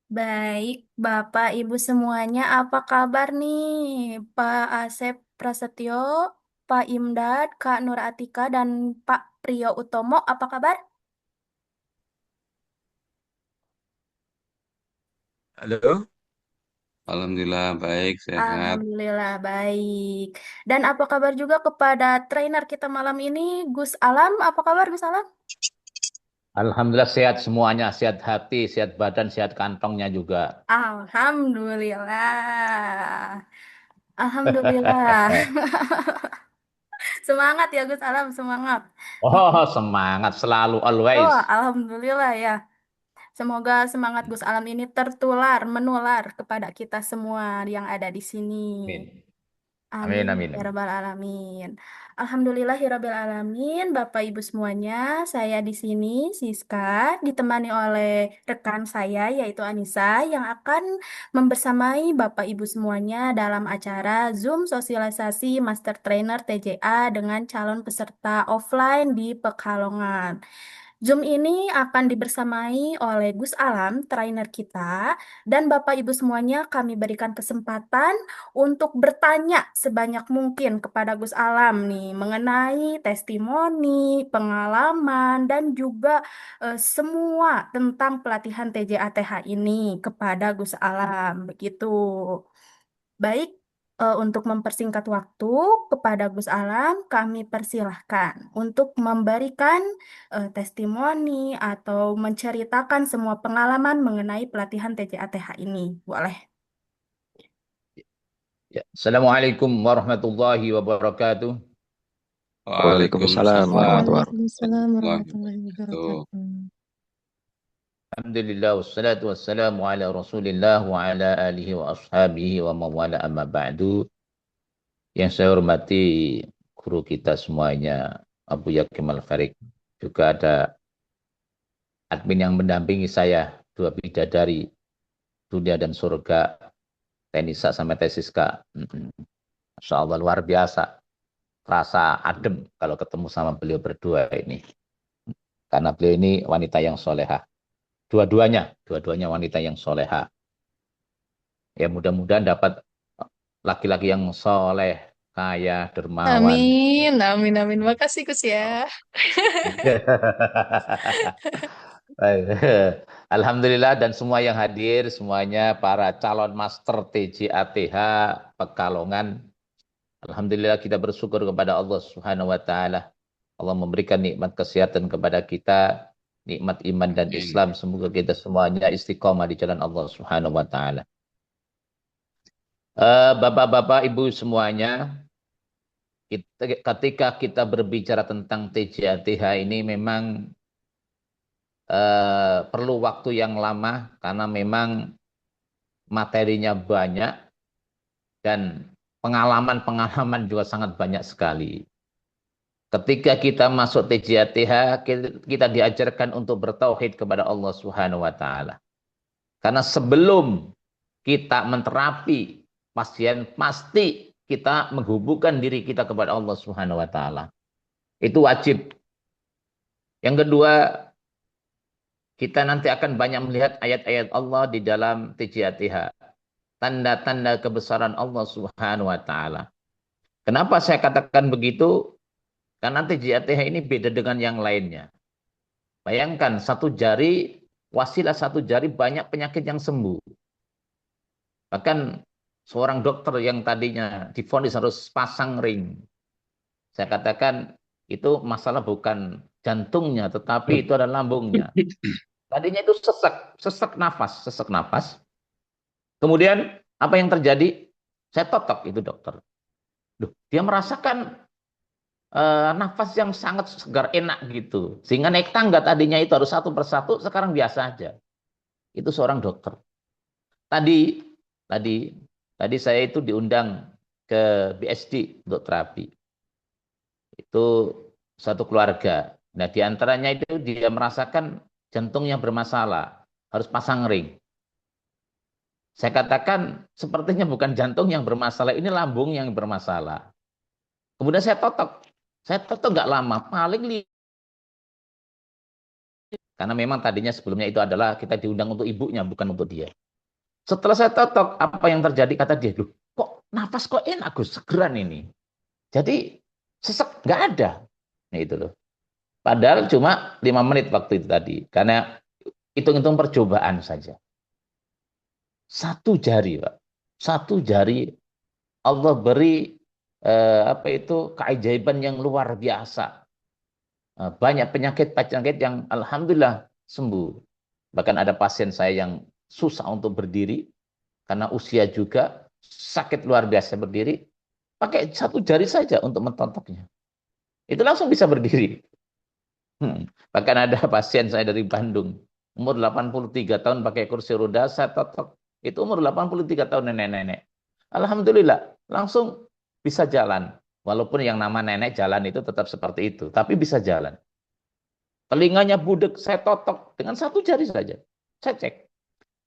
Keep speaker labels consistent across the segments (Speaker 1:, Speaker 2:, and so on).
Speaker 1: Baik, Bapak Ibu semuanya, apa kabar nih? Pak Asep Prasetyo, Pak Imdad, Kak Nur Atika, dan Pak Priyo Utomo, apa kabar?
Speaker 2: Halo, alhamdulillah baik, sehat.
Speaker 1: Alhamdulillah baik. Dan apa kabar juga kepada trainer kita malam ini, Gus Alam? Apa kabar Gus Alam?
Speaker 3: Alhamdulillah sehat semuanya, sehat hati, sehat badan, sehat kantongnya juga.
Speaker 1: Alhamdulillah. Alhamdulillah. Semangat ya Gus Alam, semangat.
Speaker 3: Oh, semangat selalu,
Speaker 1: Oh,
Speaker 3: always.
Speaker 1: alhamdulillah ya. Semoga semangat Gus Alam ini tertular, menular kepada kita semua yang ada di sini.
Speaker 3: Amin.
Speaker 1: Amin
Speaker 3: Amin, amin,
Speaker 1: ya
Speaker 3: amin.
Speaker 1: rabbal alamin. Alhamdulillah ya rabbil alamin. Bapak Ibu semuanya, saya di sini Siska ditemani oleh rekan saya yaitu Anissa yang akan membersamai Bapak Ibu semuanya dalam acara Zoom sosialisasi Master Trainer TJA dengan calon peserta offline di Pekalongan. Zoom ini akan dibersamai oleh Gus Alam, trainer kita, dan Bapak Ibu semuanya kami berikan kesempatan untuk bertanya sebanyak mungkin kepada Gus Alam nih mengenai testimoni, pengalaman, dan juga semua tentang pelatihan TJATH ini kepada Gus Alam. Begitu. Baik, untuk mempersingkat waktu kepada Gus Alam, kami persilahkan untuk memberikan testimoni atau menceritakan semua pengalaman mengenai pelatihan TJATH ini. Boleh.
Speaker 3: Ya. Assalamualaikum warahmatullahi wabarakatuh.
Speaker 2: Waalaikumsalam
Speaker 4: Waalaikumsalam
Speaker 2: warahmatullahi
Speaker 4: Waalaikumsalam warahmatullahi
Speaker 2: wabarakatuh.
Speaker 4: wabarakatuh.
Speaker 3: Alhamdulillah, wassalatu wassalamu ala rasulillah wa ala alihi wa ashabihi wa mawala amma ba'du. Yang saya hormati guru kita semuanya, Abu Yakim Al-Farid. Juga ada admin yang mendampingi saya, dua bidadari, dunia dan surga, Tenisa sama Tesiska. Masya Allah luar biasa. Rasa adem kalau ketemu sama beliau berdua ini. Karena beliau ini wanita yang soleha. Dua-duanya wanita yang soleha. Ya mudah-mudahan dapat laki-laki yang soleh, kaya, dermawan.
Speaker 4: Amin, amin, amin. Makasih Gus ya.
Speaker 3: Alhamdulillah dan semua yang hadir, semuanya para calon master TJATH Pekalongan. Alhamdulillah kita bersyukur kepada Allah Subhanahu wa taala. Allah memberikan nikmat kesehatan kepada kita, nikmat iman dan
Speaker 2: Amin.
Speaker 3: Islam. Semoga kita semuanya istiqomah di jalan Allah Subhanahu wa taala. Bapak-bapak, Ibu semuanya, ketika kita berbicara tentang TJATH ini memang perlu waktu yang lama karena memang materinya banyak dan pengalaman-pengalaman juga sangat banyak sekali. Ketika kita masuk TJATH, kita diajarkan untuk bertauhid kepada Allah Subhanahu wa taala. Karena sebelum kita menterapi pasien, pasti kita menghubungkan diri kita kepada Allah Subhanahu wa taala. Itu wajib. Yang kedua, kita nanti akan banyak melihat ayat-ayat Allah di dalam TJATH. Tanda-tanda kebesaran Allah Subhanahu wa taala. Kenapa saya katakan begitu? Karena TJATH ini beda dengan yang lainnya. Bayangkan satu jari, wasilah satu jari banyak penyakit yang sembuh. Bahkan seorang dokter yang tadinya divonis harus pasang ring. Saya katakan itu masalah bukan jantungnya, tetapi itu adalah lambungnya. Tadinya itu sesak nafas, sesak nafas. Kemudian apa yang terjadi? Saya totok itu dokter. Duh, dia merasakan nafas yang sangat segar, enak gitu. Sehingga naik tangga tadinya itu harus satu persatu, sekarang biasa aja. Itu seorang dokter. Tadi, tadi, tadi saya itu diundang ke BSD untuk terapi. Itu satu keluarga. Nah, di antaranya itu dia merasakan jantungnya bermasalah, harus pasang ring. Saya katakan sepertinya bukan jantung yang bermasalah, ini lambung yang bermasalah. Kemudian saya totok nggak lama, paling Karena memang tadinya sebelumnya itu adalah kita diundang untuk ibunya, bukan untuk dia. Setelah saya totok, apa yang terjadi? Kata dia, loh, kok nafas kok enak, Gus, segeran ini. Jadi sesek nggak ada. Nah, itu loh. Padahal cuma 5 menit waktu itu tadi. Karena hitung-hitung percobaan saja. Satu jari, Pak. Satu jari Allah beri apa itu keajaiban yang luar biasa. Banyak penyakit-penyakit yang alhamdulillah sembuh. Bahkan ada pasien saya yang susah untuk berdiri karena usia juga sakit luar biasa berdiri, pakai satu jari saja untuk mentotoknya. Itu langsung bisa berdiri. Bahkan ada pasien saya dari Bandung, umur 83 tahun pakai kursi roda, saya totok. Itu umur 83 tahun nenek-nenek. Alhamdulillah, langsung bisa jalan. Walaupun yang nama nenek jalan itu tetap seperti itu, tapi bisa jalan. Telinganya budek, saya totok dengan satu jari saja. Saya cek.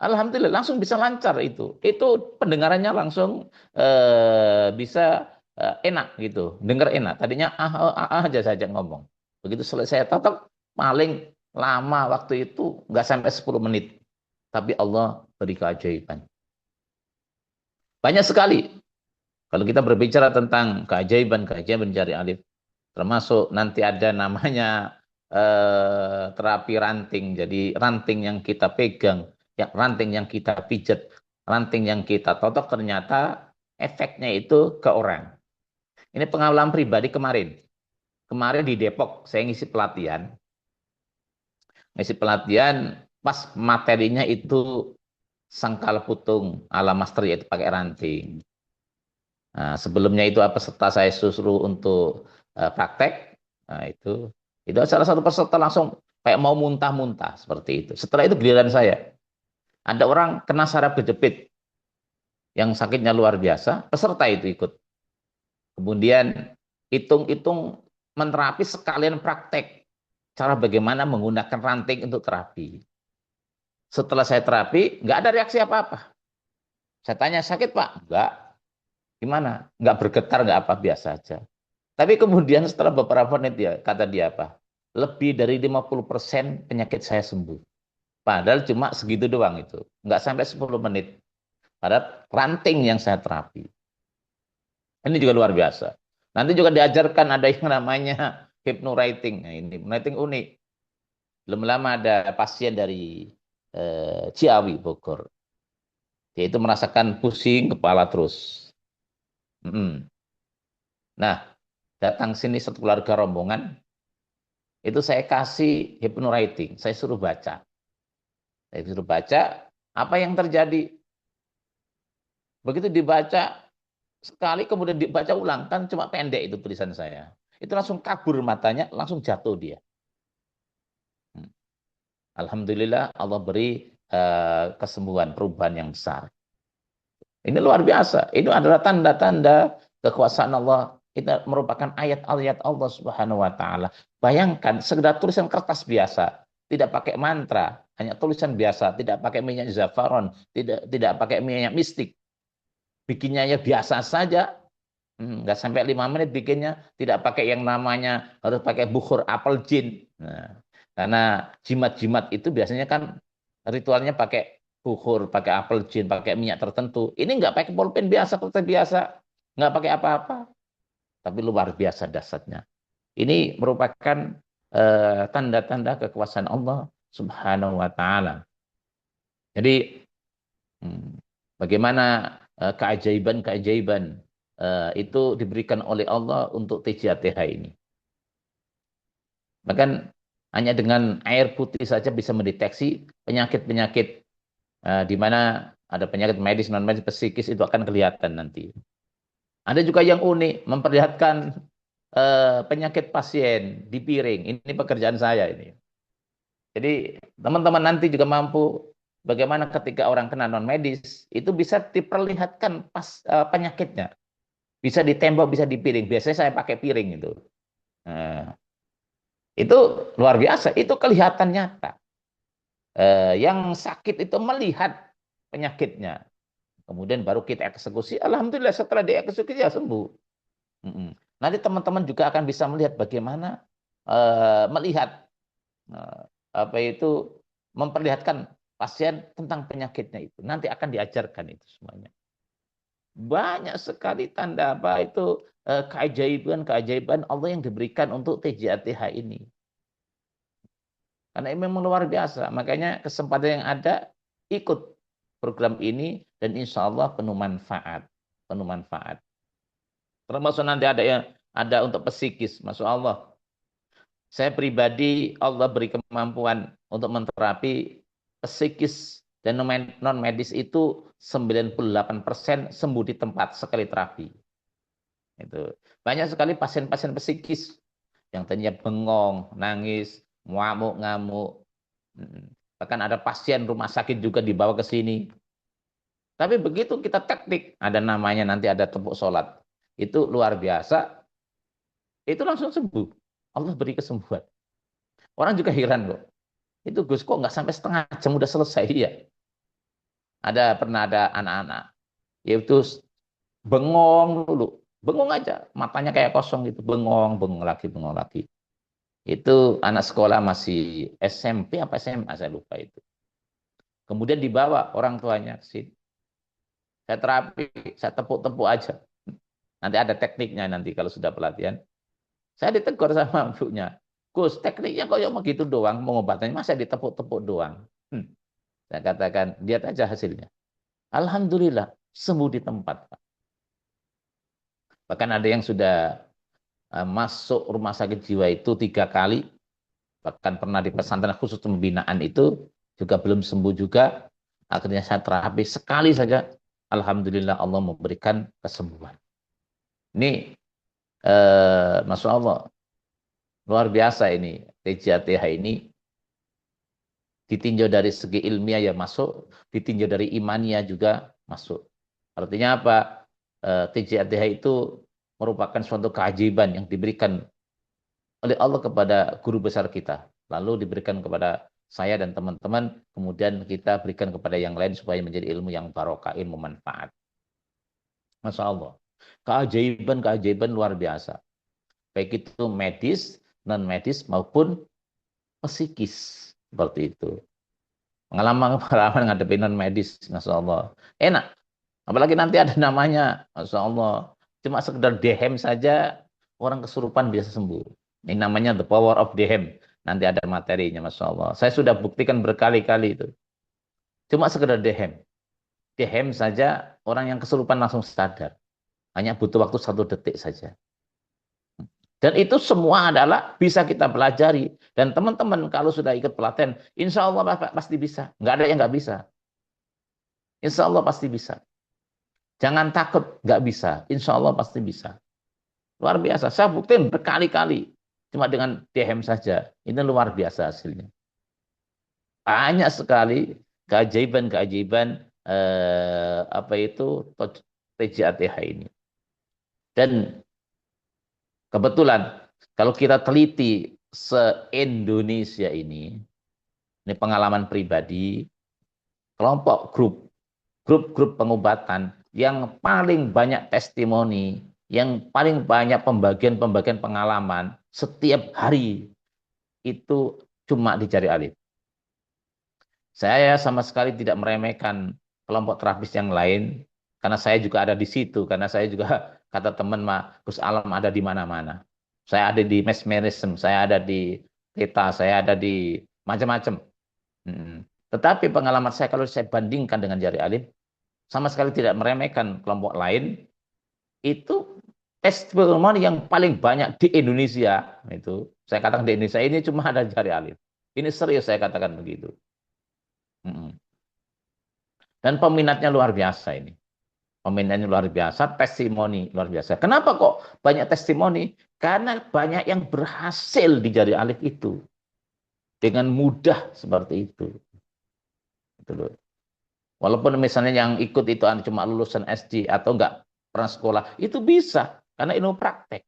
Speaker 3: Alhamdulillah, langsung bisa lancar itu. Itu pendengarannya langsung bisa enak gitu. Dengar enak. Tadinya aja saja ngomong. Begitu selesai totok, paling lama waktu itu nggak sampai 10 menit. Tapi Allah beri keajaiban. Banyak sekali. Kalau kita berbicara tentang keajaiban jari alif, termasuk nanti ada namanya terapi ranting. Jadi ranting yang kita pegang, ya, ranting yang kita pijat, ranting yang kita totok, ternyata efeknya itu ke orang. Ini pengalaman pribadi kemarin. Kemarin di Depok, saya ngisi pelatihan. Ngisi pelatihan, pas materinya itu sangkal putung ala master, yaitu pakai ranting. Nah, sebelumnya itu peserta saya suruh untuk praktek. Nah, itu salah satu peserta langsung kayak mau muntah-muntah seperti itu. Setelah itu giliran saya. Ada orang kena saraf kejepit yang sakitnya luar biasa, peserta itu ikut. Kemudian hitung-hitung menerapi sekalian praktek cara bagaimana menggunakan ranting untuk terapi. Setelah saya terapi, nggak ada reaksi apa-apa. Saya tanya, sakit Pak? Enggak. Gimana? Nggak bergetar, nggak apa, biasa aja. Tapi kemudian setelah beberapa menit kata dia apa? Lebih dari 50% penyakit saya sembuh. Padahal cuma segitu doang itu. Nggak sampai 10 menit. Padahal ranting yang saya terapi. Ini juga luar biasa. Nanti juga diajarkan ada yang namanya hypnowriting. Nah, ini hypnowriting unik. Belum lama ada pasien dari Ciawi, Bogor. Dia itu merasakan pusing kepala terus. Nah, datang sini satu keluarga rombongan, itu saya kasih hypnowriting, saya suruh baca. Saya suruh baca, apa yang terjadi? Begitu dibaca sekali, kemudian dibaca ulang, kan cuma pendek itu tulisan saya. Itu langsung kabur matanya, langsung jatuh dia. Alhamdulillah Allah beri kesembuhan, perubahan yang besar. Ini luar biasa. Ini adalah tanda-tanda kekuasaan Allah. Itu merupakan ayat-ayat Allah Subhanahu wa taala. Bayangkan sekedar tulisan kertas biasa, tidak pakai mantra, hanya tulisan biasa, tidak pakai minyak zafaron, tidak pakai minyak mistik. Bikinnya ya biasa saja. Nggak sampai 5 menit bikinnya, tidak pakai yang namanya harus pakai bukhur apel jin. Nah, karena jimat-jimat itu biasanya kan ritualnya pakai bukhur, pakai apel jin, pakai minyak tertentu. Ini nggak pakai pulpen biasa, seperti biasa, nggak pakai apa-apa. Tapi luar biasa dasarnya. Ini merupakan tanda-tanda kekuasaan Allah Subhanahu wa taala. Jadi bagaimana keajaiban-keajaiban itu diberikan oleh Allah untuk TJATH ini. Bahkan hanya dengan air putih saja bisa mendeteksi penyakit-penyakit di mana ada penyakit medis, non-medis, psikis, itu akan kelihatan nanti. Ada juga yang unik, memperlihatkan penyakit pasien di piring. Ini pekerjaan saya ini. Jadi teman-teman nanti juga mampu bagaimana ketika orang kena non-medis, itu bisa diperlihatkan penyakitnya. Bisa di tembok, bisa di piring. Biasanya saya pakai piring itu. Nah, itu luar biasa. Itu kelihatan nyata. Yang sakit itu melihat penyakitnya. Kemudian baru kita eksekusi. Alhamdulillah setelah dieksekusi ya sembuh. Nanti teman-teman juga akan bisa melihat bagaimana melihat apa itu memperlihatkan pasien tentang penyakitnya itu. Nanti akan diajarkan itu semuanya. Banyak sekali tanda apa itu keajaiban-keajaiban Allah yang diberikan untuk TJATH ini. Karena ini memang luar biasa. Makanya kesempatan yang ada, ikut program ini dan insya Allah penuh manfaat. Penuh manfaat. Termasuk nanti ada yang ada untuk psikis, masya Allah. Saya pribadi Allah beri kemampuan untuk menterapi psikis dan non medis itu 98% sembuh di tempat sekali terapi. Itu banyak sekali pasien-pasien psikis yang tadinya bengong, nangis, ngamuk-ngamuk. Bahkan ada pasien rumah sakit juga dibawa ke sini. Tapi begitu kita teknik, ada namanya nanti ada tepuk sholat. Itu luar biasa, itu langsung sembuh. Allah beri kesembuhan. Orang juga heran kok. Itu Gus kok nggak sampai setengah jam udah selesai ya. Pernah ada anak-anak, yaitu bengong dulu. Bengong aja, matanya kayak kosong gitu. Bengong, bengong lagi, bengong lagi. Itu anak sekolah masih SMP apa SMA, saya lupa itu. Kemudian dibawa orang tuanya ke sini. Saya terapi, saya tepuk-tepuk aja. Nanti ada tekniknya nanti kalau sudah pelatihan. Saya ditegur sama ibunya. Gus, tekniknya kok yang begitu doang, pengobatannya masa ditepuk-tepuk doang. Saya katakan, lihat aja hasilnya. Alhamdulillah, sembuh di tempat. Bahkan ada yang sudah masuk rumah sakit jiwa itu 3 kali. Bahkan pernah di pesantren khusus pembinaan itu, juga belum sembuh juga. Akhirnya saya terapi sekali saja. Alhamdulillah Allah memberikan kesembuhan. Ini, Masya Allah, luar biasa ini. TJATH ini ditinjau dari segi ilmiah ya masuk, ditinjau dari imania juga masuk. Artinya apa? TJATH itu merupakan suatu keajaiban yang diberikan oleh Allah kepada guru besar kita. Lalu diberikan kepada saya dan teman-teman, kemudian kita berikan kepada yang lain supaya menjadi ilmu yang barokah, ilmu manfaat. Masya Allah. Keajaiban-keajaiban luar biasa. Baik itu medis, non-medis maupun psikis. Seperti itu. Pengalaman-pengalaman ngadepin non-medis, Masya Allah. Enak. Apalagi nanti ada namanya, Masya Allah. Cuma sekedar dehem saja, orang kesurupan bisa sembuh. Ini namanya the power of dehem. Nanti ada materinya, Masya Allah. Saya sudah buktikan berkali-kali itu. Cuma sekedar dehem. Dehem saja, orang yang kesurupan langsung sadar. Hanya butuh waktu 1 detik saja. Dan itu semua adalah bisa kita pelajari. Dan teman-teman kalau sudah ikut pelatihan, insya Allah pasti bisa. Nggak ada yang nggak bisa. Insya Allah pasti bisa. Jangan takut nggak bisa. Insya Allah pasti bisa. Luar biasa. Saya buktiin berkali-kali. Cuma dengan DM saja. Ini luar biasa hasilnya. Banyak sekali keajaiban-keajaiban apa itu TJATH ini. Dan kebetulan kalau kita teliti se-Indonesia ini pengalaman pribadi, kelompok grup pengobatan yang paling banyak testimoni, yang paling banyak pembagian-pembagian pengalaman setiap hari itu cuma di Jari Alif. Saya sama sekali tidak meremehkan kelompok terapis yang lain, karena saya juga ada di situ, karena saya juga kata teman, Gus Alam ada di mana-mana. Saya ada di mesmerism, saya ada di Theta, saya ada di macam-macam. Tetapi pengalaman saya kalau saya bandingkan dengan Jari Alif, sama sekali tidak meremehkan kelompok lain, itu testimoni yang paling banyak di Indonesia. Itu saya katakan di Indonesia ini cuma ada Jari Alif. Ini serius saya katakan begitu. Dan peminatnya luar biasa ini. Peminatnya luar biasa, testimoni luar biasa. Kenapa kok banyak testimoni? Karena banyak yang berhasil di Jari Alif itu. Dengan mudah seperti itu. Itu loh. Walaupun misalnya yang ikut itu cuma lulusan SD atau enggak pernah sekolah, itu bisa. Karena ilmu praktek.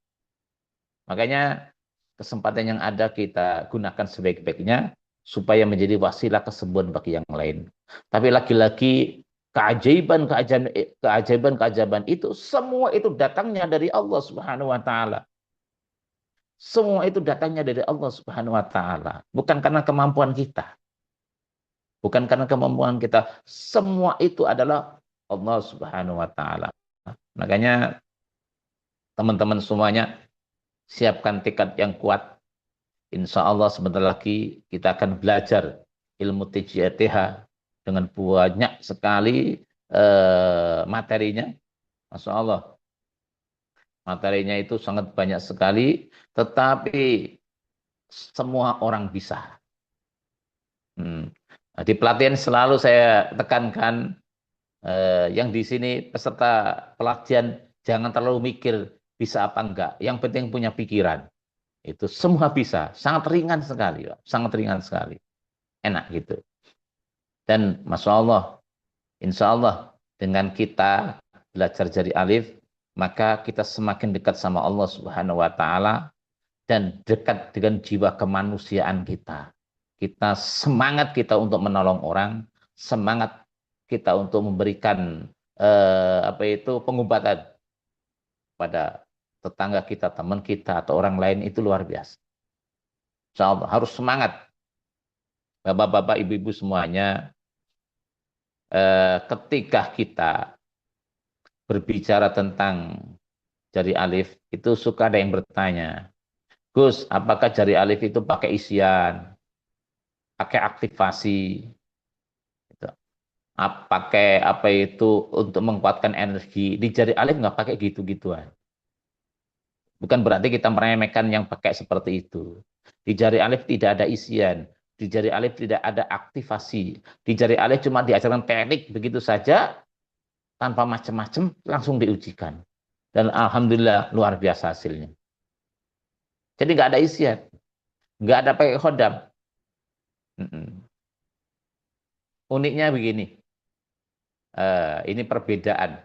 Speaker 3: Makanya kesempatan yang ada kita gunakan sebaik-baiknya supaya menjadi wasilah kesembuhan bagi yang lain. Tapi lagi-lagi keajaiban itu semua itu datangnya dari Allah Subhanahu wa taala. Semua itu datangnya dari Allah Subhanahu wa taala, bukan karena kemampuan kita. Bukan karena kemampuan kita. Semua itu adalah Allah Subhanahu wa taala. Makanya teman-teman semuanya siapkan tekad yang kuat. Insya Allah sebentar lagi kita akan belajar ilmu TJTH dengan banyak sekali materinya. Masya Allah, materinya itu sangat banyak sekali, tetapi semua orang bisa. Nah, di pelatihan selalu saya tekankan yang di sini peserta pelatihan jangan terlalu mikir bisa apa enggak. Yang penting punya pikiran. Itu semua bisa, sangat ringan sekali, Pak. Sangat ringan sekali. Enak gitu. Dan Masya Allah, Insya Allah dengan kita belajar jari alif, maka kita semakin dekat sama Allah Subhanahu wa taala dan dekat dengan jiwa kemanusiaan kita. Kita semangat kita untuk menolong orang, semangat kita untuk memberikan pengobatan pada tetangga kita, teman kita atau orang lain itu luar biasa. Insya Allah harus semangat, bapak-bapak, ibu-ibu semuanya. Ketika kita berbicara tentang jari alif, itu suka ada yang bertanya, Gus, apakah jari alif itu pakai isian, pakai aktivasi, gitu. Pakai apa itu untuk menguatkan energi? Di jari alif nggak pakai gitu-gituan. Bukan berarti kita meremehkan yang pakai seperti itu. Di jari alif tidak ada isian. Di jari alif tidak ada aktivasi. Di jari alif cuma diajarkan teknik begitu saja, tanpa macam-macam, langsung diujikan. Dan Alhamdulillah luar biasa hasilnya. Jadi nggak ada isian. Nggak ada pakai khodam. Uniknya begini. Ini perbedaan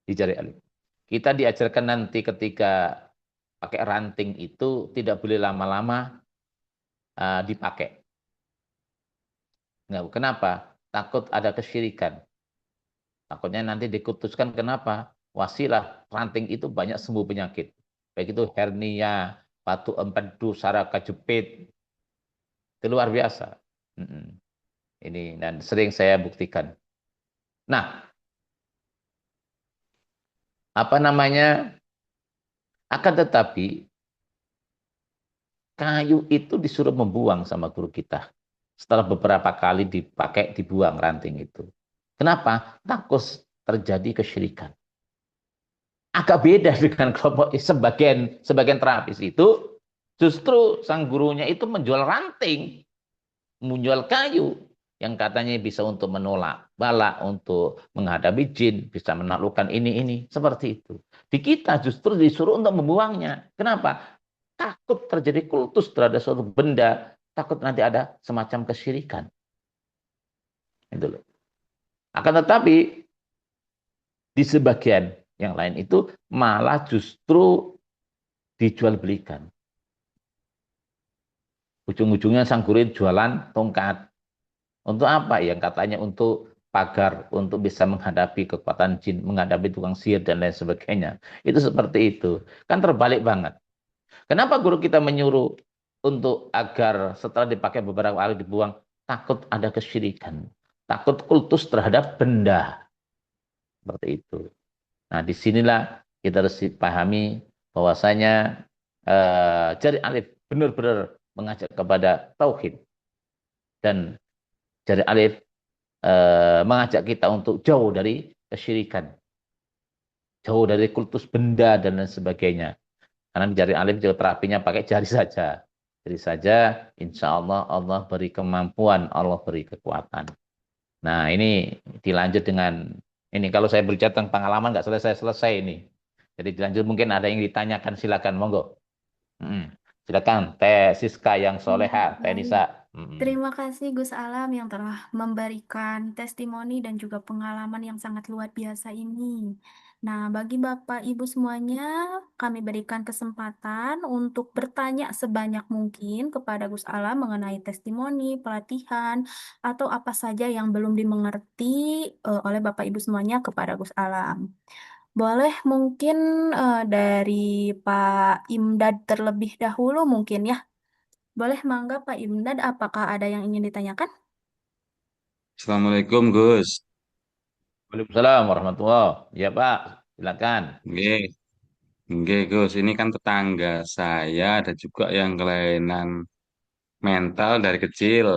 Speaker 3: di jari alif. Kita diajarkan nanti ketika pakai ranting itu tidak boleh lama-lama dipakai. Nggak, kenapa? Takut ada kesyirikan. Takutnya nanti dikutuskan kenapa? Wasilah ranting itu banyak sembuh penyakit. Baik itu hernia, batu empedu, saraka jepit. Itu luar biasa. Ini dan sering saya buktikan. Nah, apa namanya? Akan tetapi kayu itu disuruh membuang sama guru kita. Setelah beberapa kali dipakai, dibuang ranting itu. Kenapa? Takut terjadi kesyirikan. Agak beda dengan kelompok sebagian terapis itu, justru sang gurunya itu menjual ranting, menjual kayu yang katanya bisa untuk menolak bala, untuk menghadapi jin, bisa menaklukkan ini, seperti itu. Di kita justru disuruh untuk membuangnya. Kenapa? Takut terjadi kultus terhadap suatu benda, takut nanti ada semacam kesyirikan. Itu loh. Akan tetapi di sebagian yang lain itu malah justru dijual belikan. Ujung-ujungnya sang guru jualan tongkat. Untuk apa? Yang katanya untuk pagar, untuk bisa menghadapi kekuatan jin, menghadapi tukang sihir dan lain sebagainya. Itu seperti itu. Kan terbalik banget. Kenapa guru kita menyuruh untuk agar setelah dipakai beberapa kali dibuang, takut ada kesyirikan, takut kultus terhadap benda. Seperti itu. Nah, disinilah kita harus pahami bahwasanya jari alif benar-benar mengajak kepada tauhid, dan jari alif mengajak kita untuk jauh dari kesyirikan, jauh dari kultus benda dan lain sebagainya. Karena di jari alif juga terapinya pakai jari saja. Jari saja, insya Allah Allah beri kemampuan, Allah beri kekuatan. Nah, ini dilanjut dengan ini. Kalau saya berbicara tentang pengalaman nggak selesai-selesai ini. Jadi dilanjut, mungkin ada yang ditanyakan, silakan, monggo. Silakan, Teh Siska yang soleha, Teh
Speaker 1: Baik.
Speaker 3: Nisa.
Speaker 1: Terima kasih Gus Alam yang telah memberikan testimoni dan juga pengalaman yang sangat luar biasa ini. Nah, bagi Bapak Ibu semuanya, kami berikan kesempatan untuk bertanya sebanyak mungkin kepada Gus Alam mengenai testimoni, pelatihan, atau apa saja yang belum dimengerti oleh Bapak Ibu semuanya kepada Gus Alam. Boleh mungkin dari Pak Imdad terlebih dahulu mungkin ya. Boleh mangga Pak Imdad, apakah ada yang ingin ditanyakan?
Speaker 2: Assalamualaikum Gus.
Speaker 3: Waalaikumsalam warahmatullahi. Ya Pak, silakan.
Speaker 2: Nggih, nggih Gus. Ini kan tetangga saya ada juga yang kelainan mental dari kecil.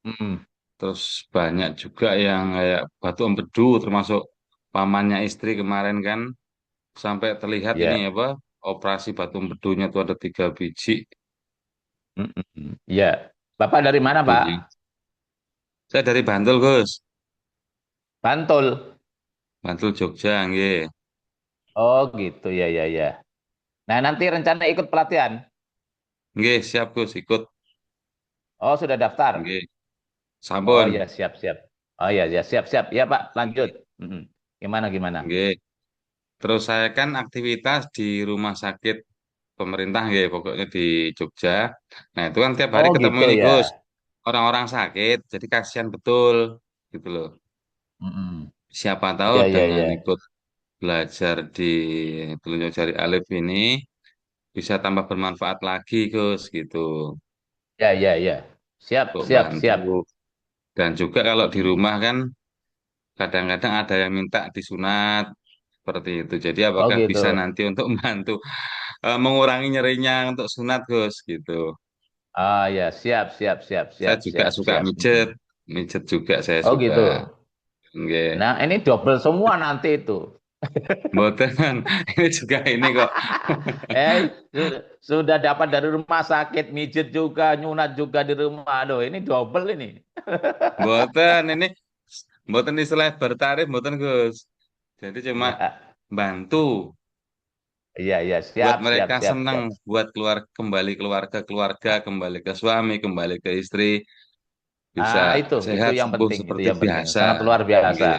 Speaker 3: Hmm,
Speaker 2: Terus banyak juga yang kayak batu empedu, termasuk pamannya istri kemarin kan sampai terlihat ini
Speaker 3: ya.
Speaker 2: apa operasi batu empedunya tuh ada 3 biji
Speaker 3: Ya. Bapak dari mana Pak?
Speaker 2: empedunya. Saya dari Bantul Gus,
Speaker 3: Bantul.
Speaker 2: Bantul Jogja, nggih.
Speaker 3: Oh gitu, ya ya ya. Nah nanti rencana ikut pelatihan.
Speaker 2: Nggih, siap Gus, ikut.
Speaker 3: Oh sudah daftar.
Speaker 2: Nggih,
Speaker 3: Oh
Speaker 2: sampun.
Speaker 3: ya siap siap. Oh ya ya siap siap. Ya Pak, lanjut. Mm-mm. Gimana gimana?
Speaker 2: Nggih. Terus saya kan aktivitas di rumah sakit pemerintah nggih, pokoknya di Jogja. Nah, itu kan tiap hari
Speaker 3: Oh
Speaker 2: ketemu
Speaker 3: gitu
Speaker 2: ini
Speaker 3: ya.
Speaker 2: Gus, orang-orang sakit, jadi kasihan betul gitu loh.
Speaker 3: Mm-mm.
Speaker 2: Siapa tahu
Speaker 3: Ya ya
Speaker 2: dengan
Speaker 3: ya.
Speaker 2: ikut belajar di Telunjuk Jari Alif ini bisa tambah bermanfaat lagi Gus gitu.
Speaker 3: Ya ya ya. Siap
Speaker 2: Untuk
Speaker 3: siap
Speaker 2: bantu.
Speaker 3: siap.
Speaker 2: Dan juga kalau di
Speaker 3: Mm-mm.
Speaker 2: rumah kan kadang-kadang ada yang minta disunat seperti itu. Jadi
Speaker 3: Oh
Speaker 2: apakah
Speaker 3: gitu.
Speaker 2: bisa nanti untuk membantu mengurangi nyerinya untuk sunat Gus gitu.
Speaker 3: Ah ya siap siap siap
Speaker 2: Saya
Speaker 3: siap
Speaker 2: juga
Speaker 3: siap
Speaker 2: suka
Speaker 3: siap.
Speaker 2: mijet,
Speaker 3: Mm-mm.
Speaker 2: mijet juga saya
Speaker 3: Oh
Speaker 2: suka.
Speaker 3: gitu.
Speaker 2: Nggih.
Speaker 3: Nah ini double semua nanti itu.
Speaker 2: Mboten, ini juga ini kok.
Speaker 3: Sudah dapat dari rumah sakit, mijet juga, nyunat juga di rumah. Aduh, ini double ini.
Speaker 2: Mboten ini mboten istilah bertarif mboten Gus. Jadi cuma
Speaker 3: Ya,
Speaker 2: bantu
Speaker 3: iya, iya,
Speaker 2: buat
Speaker 3: siap, siap,
Speaker 2: mereka
Speaker 3: siap,
Speaker 2: senang,
Speaker 3: siap.
Speaker 2: buat keluar kembali keluarga, kembali ke suami, kembali ke istri, bisa
Speaker 3: Ah, itu
Speaker 2: sehat
Speaker 3: yang
Speaker 2: sembuh
Speaker 3: penting, itu
Speaker 2: seperti
Speaker 3: yang penting.
Speaker 2: biasa.
Speaker 3: Sangat luar biasa.
Speaker 2: Nggih.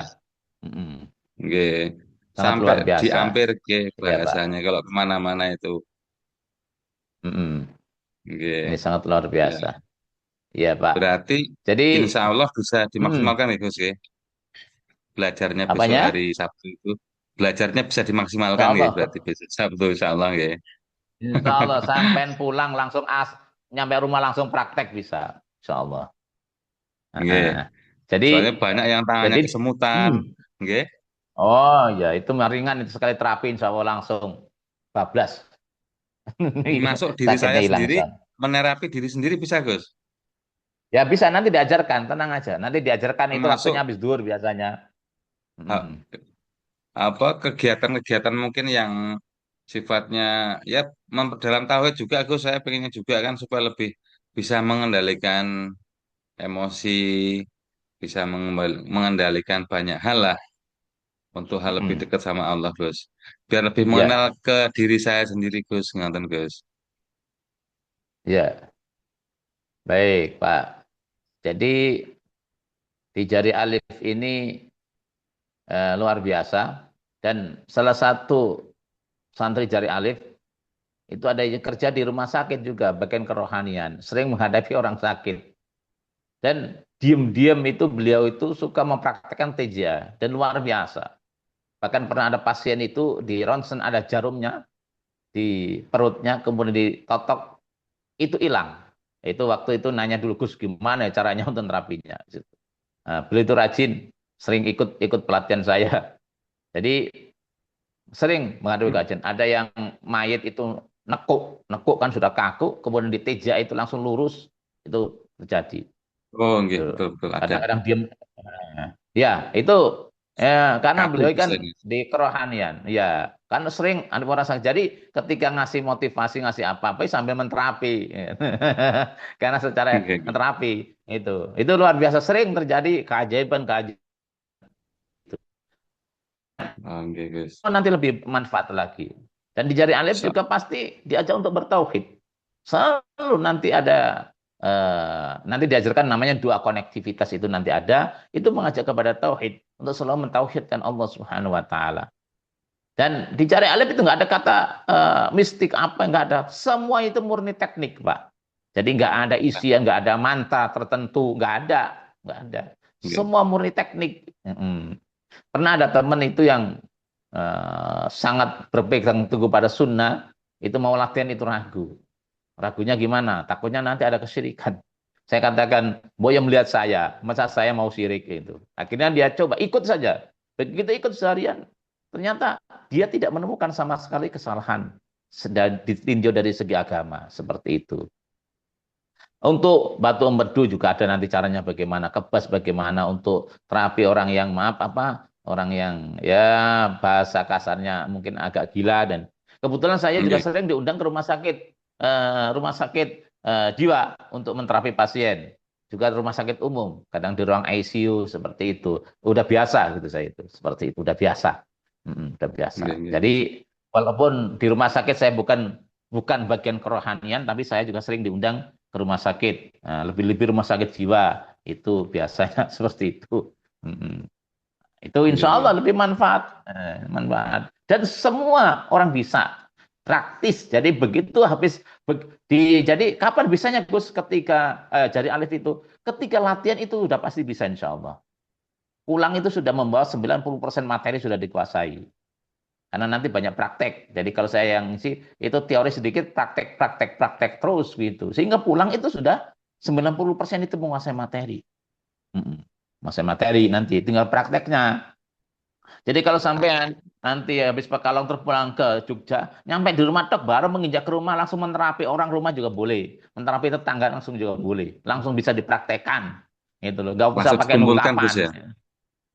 Speaker 3: Mm-mm.
Speaker 2: Nggih.
Speaker 3: Sangat
Speaker 2: Sampai
Speaker 3: luar biasa.
Speaker 2: diampir ke
Speaker 3: Iya, Pak.
Speaker 2: bahasanya kalau kemana-mana itu.
Speaker 3: Mm-mm. Ini
Speaker 2: Nggih.
Speaker 3: sangat luar
Speaker 2: Ya.
Speaker 3: biasa. Iya, Pak.
Speaker 2: Berarti
Speaker 3: Jadi,
Speaker 2: insya Allah bisa
Speaker 3: mm,
Speaker 2: dimaksimalkan ya Gus ya. Belajarnya besok
Speaker 3: apanya?
Speaker 2: hari Sabtu itu. Belajarnya bisa
Speaker 3: Insya
Speaker 2: dimaksimalkan ya
Speaker 3: Allah.
Speaker 2: berarti besok Sabtu insya Allah ya.
Speaker 3: Insya Allah, sampai pulang langsung nyampe rumah langsung praktek bisa. Insya Allah.
Speaker 2: Nggih.
Speaker 3: Heeh. Jadi,
Speaker 2: Soalnya banyak yang tangannya
Speaker 3: jadi,
Speaker 2: kesemutan.
Speaker 3: hmm.
Speaker 2: Nggih.
Speaker 3: Oh ya, itu mah ringan itu sekali terapi insya Allah langsung bablas.
Speaker 2: Masuk diri
Speaker 3: Sakitnya
Speaker 2: saya
Speaker 3: hilang
Speaker 2: sendiri,
Speaker 3: insya Allah.
Speaker 2: menerapi diri sendiri bisa Gus.
Speaker 3: Ya bisa nanti diajarkan, tenang aja. Nanti diajarkan itu waktunya
Speaker 2: Termasuk
Speaker 3: habis duhur biasanya.
Speaker 2: ha-
Speaker 3: Mm.
Speaker 2: apa kegiatan-kegiatan mungkin yang sifatnya ya memperdalam tauhid juga Gus. Saya pengennya juga kan supaya lebih bisa mengendalikan emosi, bisa mengendalikan banyak hal lah untuk hal lebih
Speaker 3: Mm-mm.
Speaker 2: dekat sama Allah Gus. Biar lebih mengenal
Speaker 3: Ya,
Speaker 2: ke diri saya sendiri Gus, ngaten Gus.
Speaker 3: ya, baik Pak. Jadi di jari alif ini luar biasa dan salah satu santri jari alif itu ada yang kerja di rumah sakit juga, bagian kerohanian, sering menghadapi orang sakit. Dan diam-diam itu beliau itu suka mempraktekkan teja dan luar biasa. Bahkan pernah ada pasien itu di ronsen ada jarumnya di perutnya kemudian ditotok itu hilang. Itu waktu itu nanya dulu Gus gimana ya caranya untuk terapinya. Nah, beliau itu rajin, sering ikut ikut pelatihan saya. Jadi sering menghadapi kajian. Ada yang mayat itu nekuk, nekuk kan sudah kaku, kemudian diteja itu langsung lurus, itu terjadi.
Speaker 2: Oh, nggih,
Speaker 3: Tuh.
Speaker 2: betul betul ada.
Speaker 3: Kadang-kadang diam. Ya, itu karena
Speaker 2: Kaku
Speaker 3: beliau kan
Speaker 2: biasanya.
Speaker 3: di kerohanian. Ya, kan sering ada orang sakit. Jadi ketika ngasih motivasi, ngasih apa-apa sambil menterapi. Karena secara
Speaker 2: Nggih, nggih.
Speaker 3: terapi itu luar biasa sering terjadi keajaiban-keajaiban.
Speaker 2: Oh, nggih, Gus.
Speaker 3: Nanti lebih manfaat lagi. Dan di jari alif
Speaker 2: Insya
Speaker 3: juga pasti diajak untuk bertauhid. Selalu nanti ada nanti diajarkan namanya dua konektivitas itu nanti ada, itu mengajak kepada tauhid untuk selalu mentauhidkan Allah Subhanahu wa taala. Dan di jari alif itu nggak ada kata mistik apa nggak ada. Semua itu murni teknik, Pak. Jadi nggak ada isian, nggak ada mantra tertentu, nggak ada.
Speaker 2: nggih.
Speaker 3: Semua murni teknik. Pernah ada teman itu yang sangat berpegang teguh pada sunnah, itu mau latihan itu ragu. Ragunya gimana? Takutnya nanti ada kesyirikan. Saya katakan, Boya melihat saya, masa saya mau syirik itu. Akhirnya dia coba ikut saja. Begitu ikut seharian, ternyata dia tidak menemukan sama sekali kesalahan ditinjau dari segi agama seperti itu. Untuk batu empedu juga ada nanti caranya bagaimana, kebas bagaimana untuk terapi orang yang maaf apa, orang yang ya bahasa kasarnya mungkin agak gila, dan kebetulan saya juga
Speaker 2: Nggih.
Speaker 3: sering diundang ke rumah sakit jiwa untuk menterapi pasien, juga rumah sakit umum, kadang di ruang ICU seperti itu. Udah biasa gitu saya itu, seperti itu udah biasa. Udah
Speaker 2: Nggih,
Speaker 3: biasa.
Speaker 2: nggih.
Speaker 3: Jadi walaupun di rumah sakit saya bukan bukan bagian kerohanian, tapi saya juga sering diundang ke rumah sakit. Nah, lebih-lebih rumah sakit jiwa itu biasanya seperti itu. Mm-mm. Itu
Speaker 2: Nggih,
Speaker 3: insya
Speaker 2: nggih.
Speaker 3: Allah lebih manfaat. Dan semua orang bisa praktis. Jadi begitu jadi kapan bisanya Gus, ketika jari alif itu ketika latihan itu udah pasti bisa insya Allah. Pulang itu sudah membawa 90% materi sudah dikuasai. Karena nanti banyak praktek. Jadi kalau saya yang sih itu teori sedikit, praktek, praktek, praktek terus gitu. Sehingga pulang itu sudah 90% itu menguasai materi. Mm-mm. Menguasai materi nanti tinggal prakteknya. Jadi kalau sampai nanti habis Pekalong terus pulang ke Jogja, nyampe di rumah tok baru menginjak ke rumah langsung menerapi orang rumah juga boleh. Menterapi tetangga langsung juga boleh. Langsung bisa dipraktekkan. Gitu loh. Gak usah
Speaker 2: Langsung
Speaker 3: pakai nunggu
Speaker 2: dikumpulkan Gus
Speaker 3: kapan.
Speaker 2: ya.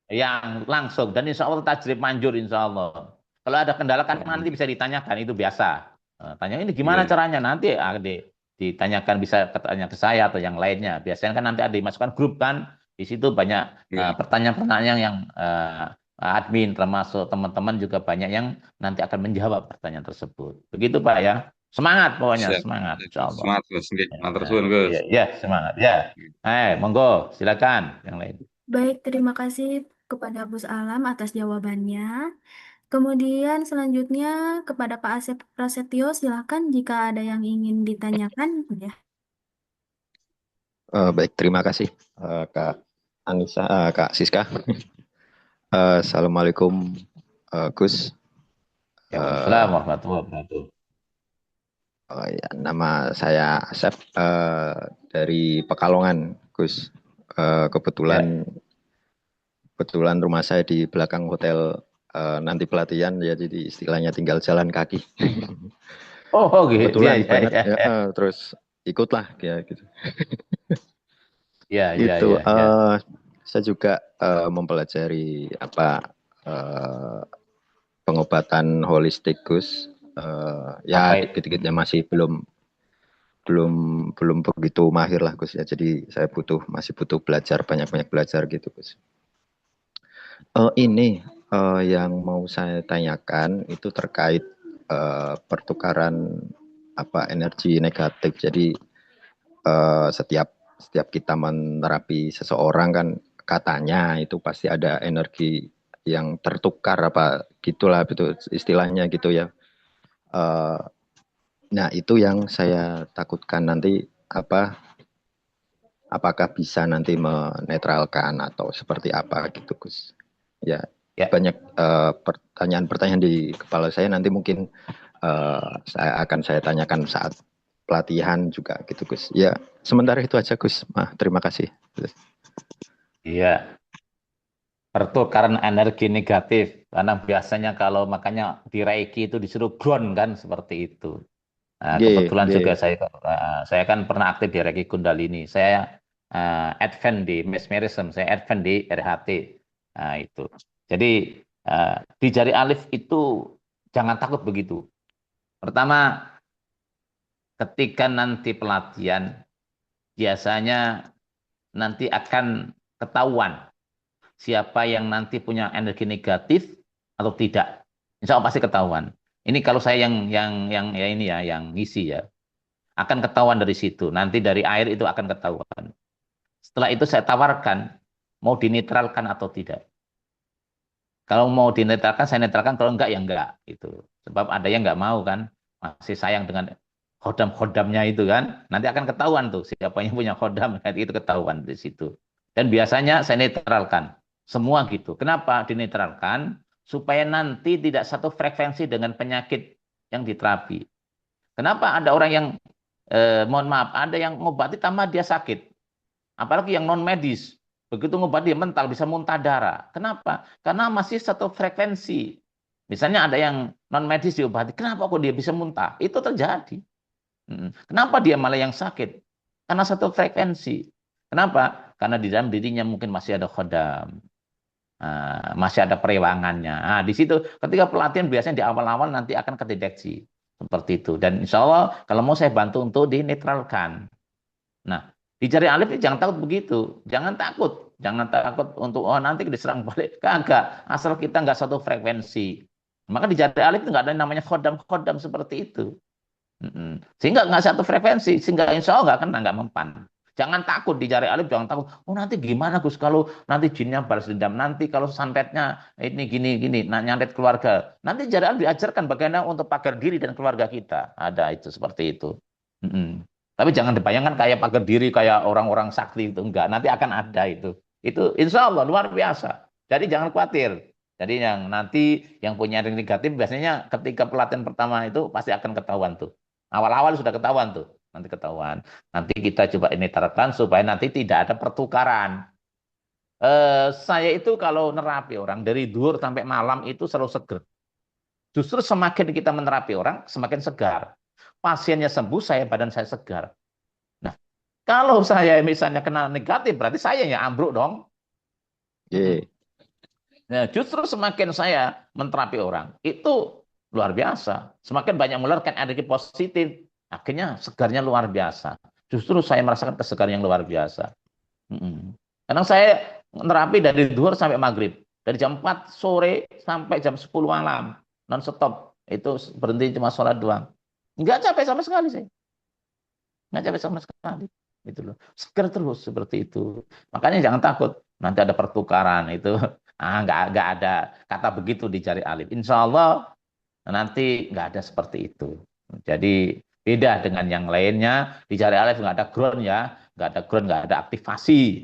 Speaker 3: Yang langsung, dan insya Allah tajrib manjur insya Allah. Kalau ada kendala kan nanti bisa ditanyakan, itu biasa. Tanya ini gimana
Speaker 2: Nggih.
Speaker 3: caranya, nanti ditanyakan, bisa tanya ke saya atau yang lainnya. Biasanya kan nanti ada dimasukkan grup kan, di situ banyak
Speaker 2: Nggih.
Speaker 3: pertanyaan-pertanyaan yang admin termasuk teman-teman juga banyak yang nanti akan menjawab pertanyaan tersebut. Begitu Pak ya. Semangat pokoknya,
Speaker 2: Siap.
Speaker 3: semangat
Speaker 2: Siap,
Speaker 3: insya
Speaker 2: Gus.
Speaker 3: Allah.
Speaker 2: Semangat Gus. Nggih.
Speaker 3: Ya,
Speaker 2: Matur suwun Gus.
Speaker 3: ya, ya, semangat ya. Monggo silakan yang lain.
Speaker 1: Baik, terima kasih kepada Gus Alam atas jawabannya. Kemudian selanjutnya kepada Pak Asep Prasetyo, silakan jika ada yang ingin ditanyakan. Ya.
Speaker 5: Baik, terima kasih Kak Anissa, Kak Siska. Assalamualaikum Gus.
Speaker 3: Waalaikumsalam
Speaker 5: Eh,
Speaker 3: warahmatullahi wabarakatuh.
Speaker 5: oh ya, nama saya Asep dari Pekalongan, Gus.
Speaker 3: Ya.
Speaker 5: Kebetulan rumah saya di belakang hotel nanti pelatihan ya, jadi istilahnya tinggal jalan kaki.
Speaker 3: Oh, gitu. Ya,
Speaker 5: Kebetulan
Speaker 3: ya,
Speaker 5: banget
Speaker 3: ya,
Speaker 5: ya,
Speaker 3: ya.
Speaker 5: terus ikutlah ya gitu.
Speaker 3: Ya, ya,
Speaker 5: Itu
Speaker 3: ya, ya.
Speaker 5: saya juga mempelajari eh, pengobatan holistik Gus.
Speaker 3: Apa
Speaker 5: Ya
Speaker 3: itu?
Speaker 5: dikit-dikitnya masih belum belum belum begitu mahir lah Gus ya. Jadi saya masih butuh belajar, banyak-banyak belajar gitu Gus. Ini yang mau saya tanyakan itu terkait pertukaran energi negatif. Jadi setiap setiap kita menerapi seseorang kan katanya itu pasti ada energi yang tertukar apa gitulah itu istilahnya gitu ya. Eh, nah itu yang saya takutkan nanti apakah bisa nanti menetralkan atau seperti apa gitu Gus. Ya
Speaker 3: Ya,
Speaker 5: banyak pertanyaan-pertanyaan di kepala saya, nanti mungkin saya tanyakan saat pelatihan juga gitu Gus. Ya sementara itu aja Gus. Terima kasih.
Speaker 3: iya. Pertukaran energi negatif. Karena biasanya kalau makanya di Reiki itu disuruh ground kan seperti itu. Nah,
Speaker 5: G,
Speaker 3: kebetulan
Speaker 5: G.
Speaker 3: juga saya kan pernah aktif di Reiki Kundalini. Saya advance di Mesmerism, saya advance di RHT. Nah, itu. Jadi di jari alif itu jangan takut begitu. Pertama, ketika nanti pelatihan, biasanya nanti akan ketahuan siapa yang nanti punya energi negatif atau tidak. Insya Allah pasti ketahuan. Ini kalau saya yang ya ini ya yang ngisi ya, akan ketahuan dari situ. Nanti dari air itu akan ketahuan. Setelah itu saya tawarkan mau dinetralkan atau tidak. Kalau mau dinetralkan saya netralkan, kalau enggak ya enggak itu. Sebab ada yang enggak mau kan, masih sayang dengan khodam-khodamnya itu kan. Nanti akan ketahuan tuh siapa yang punya khodam, nanti itu ketahuan di situ. Dan biasanya saya netralkan semua gitu. Kenapa dinetralkan? supaya nanti tidak satu frekuensi dengan penyakit yang diterapi. Kenapa ada orang yang mohon maaf, ada yang ngobati tambah dia sakit. Apalagi yang non medis. Begitu ngobati dia mental bisa muntah darah. Kenapa? Karena masih satu frekuensi. Misalnya ada yang non medis diobati, kenapa kok dia bisa muntah? Itu terjadi. Kenapa dia malah yang sakit? Karena satu frekuensi. Kenapa? Karena di dalam dirinya mungkin masih ada khodam. Masih ada perewangannya. Di situ ketika pelatihan biasanya di awal-awal nanti akan kedeteksi seperti itu. Dan insya Allah kalau mau saya bantu untuk dinetralkan. Nah, di jari alif jangan takut begitu. Jangan takut. Jangan takut untuk nanti diserang balik. Kagak. Asal kita nggak satu frekuensi. Maka di jari alif itu nggak ada yang namanya khodam-khodam seperti itu. Sehingga nggak satu frekuensi. Sehingga insya Allah nggak kena, nggak mempan. Jangan takut di jari alif, jangan takut. Oh nanti gimana Gus kalau nanti jinnya balas dendam. Nanti kalau santetnya ini gini-gini, nyantet keluarga. Nanti jari alif diajarkan bagaimana untuk pagar diri dan keluarga kita. Ada itu seperti itu. Tapi jangan dibayangkan kayak pagar diri kayak orang-orang sakti itu enggak. Nanti akan ada itu. Itu insya Allah luar biasa. Jadi jangan khawatir. Jadi yang nanti yang punya yang negatif biasanya ketika pelatihan pertama itu pasti akan ketahuan tuh. Awal-awal sudah ketahuan tuh. Nanti ketahuan. Nanti kita coba ini terapkan supaya nanti tidak ada pertukaran. Saya itu kalau nerapi orang dari duhur sampai malam itu selalu seger. Justru semakin kita menerapi orang, semakin segar. Pasiennya sembuh, badan saya segar. Nah, kalau saya misalnya kena negatif, berarti saya yang ambruk dong. Nah, justru semakin saya menterapi orang, itu luar biasa. Semakin banyak mengeluarkan energi positif, akhirnya segarnya luar biasa. Justru saya merasakan kesegaran yang luar biasa. Karena saya nerapi dari duhur sampai maghrib. Dari jam 4 sore sampai jam 10 malam. Non-stop. Itu berhenti cuma sholat doang. Nggak capek sama sekali sih. Nggak capek sama sekali. Gitu loh. Segar terus seperti itu. Makanya jangan takut. Nanti ada pertukaran itu. Nggak ada kata begitu di jari alif. Insya Allah nanti nggak ada seperti itu. Jadi beda dengan yang lainnya. Di jari alif nggak ada ground ya. Nggak ada ground, nggak ada aktivasi.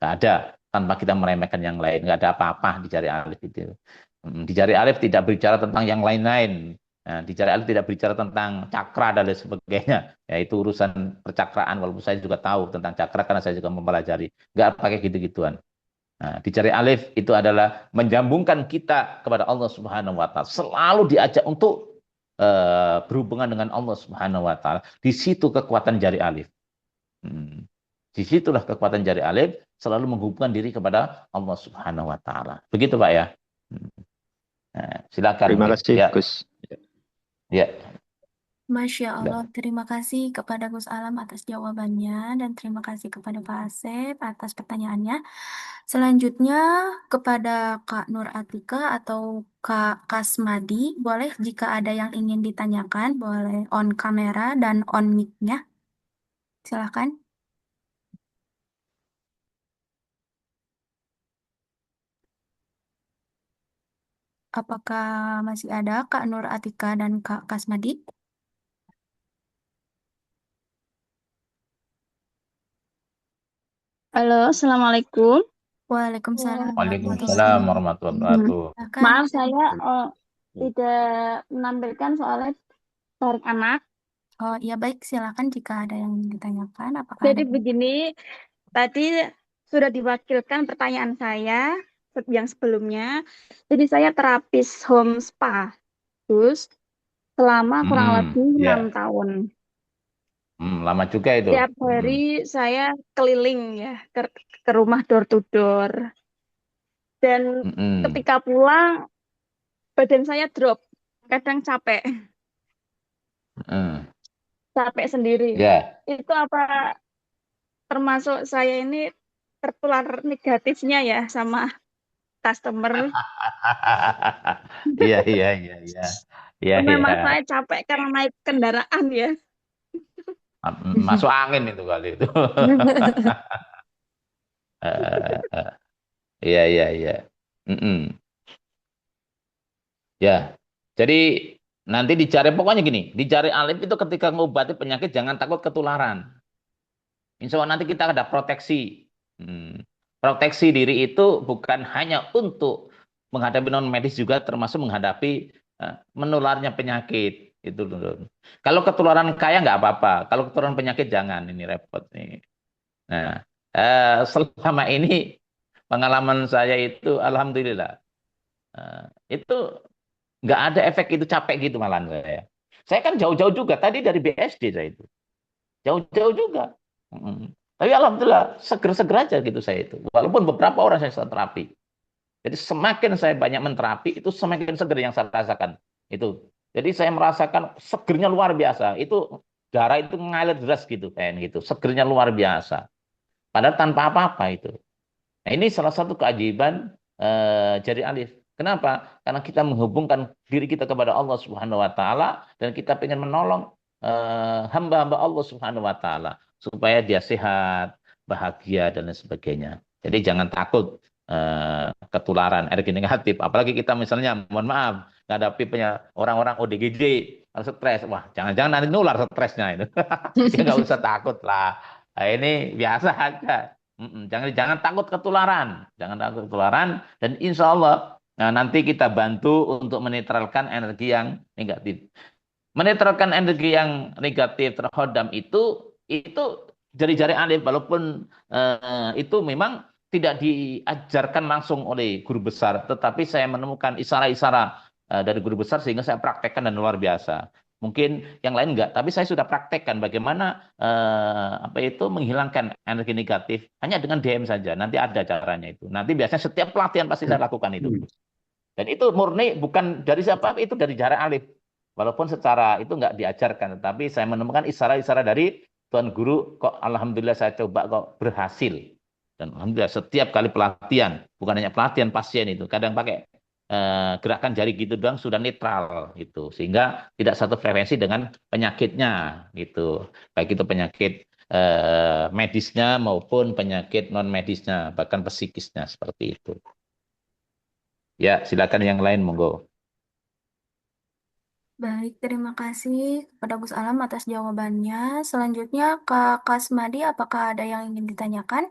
Speaker 3: Nggak ada. Tanpa kita meremehkan yang lain. Nggak ada apa-apa di jari alif itu. Di jari alif tidak berbicara tentang yang lain-lain. Di jari alif tidak berbicara tentang cakra dan lain sebagainya. Yaitu urusan percakraan. Walaupun saya juga tahu tentang cakra karena saya juga mempelajari. Nggak pakai gitu-gituan. Di jari alif itu adalah menyambungkan kita kepada Allah Subhanahu wa taala. Selalu diajak untuk berhubungan dengan Allah Subhanahu wa taala. Di situ kekuatan jari alif. Di situlah kekuatan jari alif selalu menghubungkan diri kepada Allah Subhanahu wa taala. Begitu Pak ya. Silakan.
Speaker 5: Terima kasih
Speaker 3: ya.
Speaker 5: Gus.
Speaker 3: Ya.
Speaker 1: Masya Allah, terima kasih kepada Gus Alam atas jawabannya dan terima kasih kepada Pak Asep atas pertanyaannya. Selanjutnya kepada Kak Nur Atika atau Kak Kasmadi, boleh jika ada yang ingin ditanyakan, boleh on kamera dan on mic-nya. Silakan. Apakah masih ada Kak Nur Atika dan Kak Kasmadi?
Speaker 6: Halo, Assalamualaikum.
Speaker 1: Waalaikumsalam
Speaker 3: Waalaikumsalam
Speaker 1: warahmatullahi
Speaker 3: warahmatullahi
Speaker 1: wabarakatuh.
Speaker 3: wabarakatuh.
Speaker 1: Silakan.
Speaker 6: Maaf saya tidak menampilkan soalnya tarik anak.
Speaker 1: Oh iya baik, silakan jika ada yang ditanyakan. Apakah
Speaker 6: Jadi
Speaker 1: ada?
Speaker 6: begini, tadi sudah diwakilkan pertanyaan saya yang sebelumnya. Jadi saya terapis home spa, Gus, selama kurang lebih 6 tahun.
Speaker 3: Lama juga itu.
Speaker 6: Setiap hari saya keliling ya ke rumah door to door. Dan ketika pulang badan saya drop, kadang capek. Capek sendiri. Itu apa termasuk saya ini tertular negatifnya ya sama customer?
Speaker 3: Iya.
Speaker 6: Memang saya capek karena naik kendaraan ya.
Speaker 3: Masuk angin itu kali itu. Iya. Ya, jadi nanti dicari pokoknya gini, dicari alif itu ketika ngobati penyakit jangan takut ketularan. Insya Allah nanti kita ada proteksi. Proteksi diri itu bukan hanya untuk menghadapi non medis juga termasuk menghadapi menularnya penyakit itu loh. Kalau ketularan kaya nggak apa-apa, kalau ketularan penyakit jangan, ini repot nih. Nah, selama ini pengalaman saya itu alhamdulillah itu nggak ada efek itu capek gitu malahan saya. Saya kan jauh-jauh juga tadi dari BSD saya itu. Jauh-jauh juga. Mm. Tapi alhamdulillah seger-seger aja gitu saya itu. Walaupun beberapa orang saya terapi. Jadi semakin saya banyak menterapi itu semakin seger yang saya rasakan. Itu. Jadi saya merasakan segernya luar biasa. Itu darah itu ngalir deras gitu kayak gitu. Segernya luar biasa. Padahal tanpa apa-apa itu. Nah, ini salah satu keajaiban jari alif. Kenapa? Karena kita menghubungkan diri kita kepada Allah Subhanahu wa taala dan kita ingin menolong hamba-hamba Allah Subhanahu wa taala supaya dia sehat, bahagia dan lain sebagainya. Jadi jangan takut ketularan energi negatif. Apalagi kita misalnya, mohon maaf, ngadapi orang-orang ODGJ, stres. Wah, jangan-jangan nanti nular stresnya itu. Ya nggak usah takut lah. Nah, ini biasa aja. Jangan jangan takut ketularan, jangan takut ketularan, dan insya Allah nanti kita bantu untuk menetralkan energi yang negatif. Menetralkan energi yang negatif terhodam itu jari-jari alif, walaupun itu memang tidak diajarkan langsung oleh guru besar, tetapi saya menemukan isyarat-isyarat dari guru besar sehingga saya praktekkan dan luar biasa. Mungkin yang lain enggak, tapi saya sudah praktekkan bagaimana apa itu menghilangkan energi negatif hanya dengan DM saja. Nanti ada caranya itu. Nanti biasanya setiap pelatihan pasti saya lakukan itu. Dan itu murni bukan dari siapa, itu dari jari alif. Walaupun secara itu enggak diajarkan, tetapi saya menemukan isyarat-isyarat dari Tuan Guru, kok alhamdulillah saya coba kok berhasil. Dan alhamdulillah setiap kali pelatihan, bukan hanya pelatihan pasien itu, kadang pakai gerakan jari gitu doang sudah netral gitu, sehingga tidak satu frekuensi dengan penyakitnya gitu, baik itu penyakit medisnya maupun penyakit non medisnya, bahkan psikisnya seperti itu. Ya, silakan yang lain monggo.
Speaker 1: Baik, terima kasih kepada Gus Alam atas jawabannya. Selanjutnya, Kak Kasmadi, apakah ada yang ingin ditanyakan?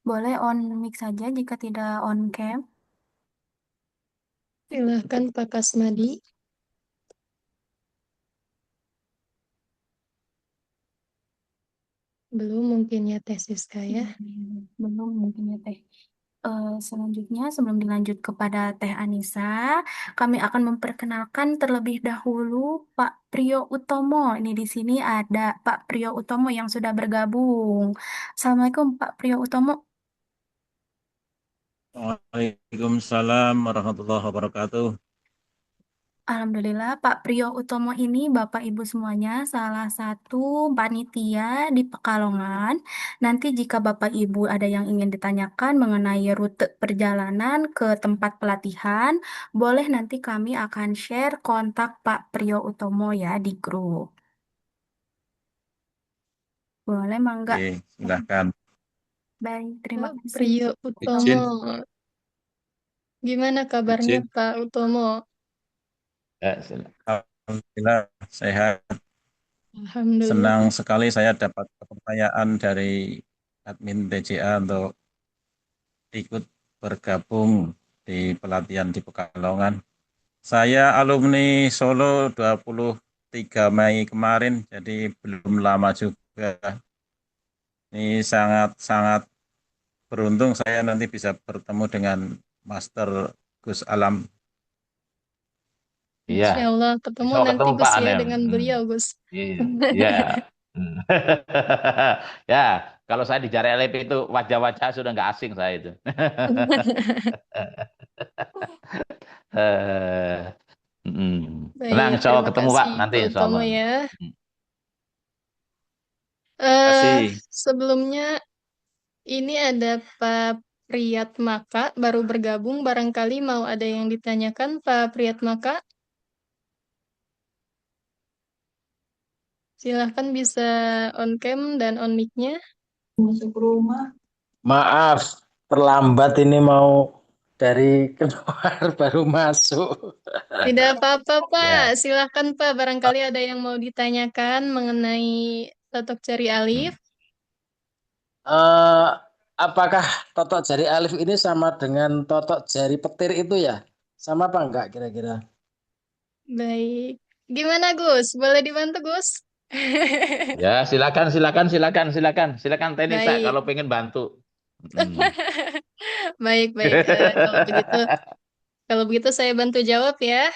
Speaker 1: Boleh on mic saja jika tidak on cam.
Speaker 4: Silahkan Pak Kasmadi. Belum mungkin ya Teh Siska ya.
Speaker 1: Belum mungkin ya Teh. Selanjutnya, sebelum dilanjut kepada Teh Anissa, kami akan memperkenalkan terlebih dahulu Pak Priyo Utomo. Ini di sini ada Pak Priyo Utomo yang sudah bergabung. Assalamualaikum Pak Priyo Utomo.
Speaker 7: Waalaikumsalam warahmatullahi wabarakatuh.
Speaker 1: Alhamdulillah, Pak Priyo Utomo ini Bapak Ibu semuanya salah satu panitia di Pekalongan. Nanti jika Bapak Ibu ada yang ingin ditanyakan mengenai rute perjalanan ke tempat pelatihan, boleh nanti kami akan share kontak Pak Priyo Utomo ya di grup. Boleh, Mangga.
Speaker 7: Oke, silakan.
Speaker 1: Baik, terima
Speaker 4: Pak
Speaker 1: kasih.
Speaker 4: Priyo
Speaker 7: Izin,
Speaker 4: Utomo. Gimana kabarnya
Speaker 7: izin.
Speaker 4: Pak Utomo?
Speaker 7: Alhamdulillah sehat.
Speaker 4: Alhamdulillah.
Speaker 7: Senang sekali saya dapat kepercayaan dari admin TCA untuk ikut bergabung di pelatihan di Pekalongan. Saya alumni Solo 23 Mei kemarin, jadi belum lama juga. Ini sangat-sangat beruntung saya nanti bisa bertemu dengan Master Gus Alam.
Speaker 3: Iya,
Speaker 4: Insya Allah ketemu
Speaker 3: insya Allah
Speaker 4: nanti
Speaker 3: ketemu
Speaker 4: Gus
Speaker 3: Pak
Speaker 4: ya
Speaker 3: Anem.
Speaker 4: dengan beliau Gus.
Speaker 3: Iya, iya. Ya, kalau saya di Jari LP itu wajah-wajah sudah nggak asing saya itu. Eh, Tenang,
Speaker 4: Baik,
Speaker 3: insya Allah
Speaker 4: terima
Speaker 3: ketemu Pak
Speaker 4: kasih
Speaker 3: nanti
Speaker 4: Pak
Speaker 3: insya
Speaker 4: Utomo
Speaker 3: Allah.
Speaker 4: ya.
Speaker 3: Mm.
Speaker 7: Terima kasih.
Speaker 4: Sebelumnya ini ada Pak Priyat Maka baru bergabung, barangkali mau ada yang ditanyakan Pak Priyat Maka. Silahkan bisa on cam dan on mic-nya.
Speaker 8: Maaf, terlambat ini mau dari keluar baru masuk.
Speaker 4: Tidak apa-apa Pak,
Speaker 3: Ya.
Speaker 4: silahkan Pak, barangkali ada yang mau ditanyakan mengenai Totok Cari Alif.
Speaker 8: Eh, apakah totok jari alif ini sama dengan totok jari petir itu ya? Sama apa enggak kira-kira?
Speaker 4: Baik. Gimana Gus? Boleh dibantu Gus?
Speaker 3: Ya, silakan, silakan, silakan, silakan, silakan Tenisa
Speaker 4: Baik.
Speaker 3: kalau pengen bantu. Hmm.
Speaker 4: Baik, baik. Kalau begitu saya bantu jawab ya.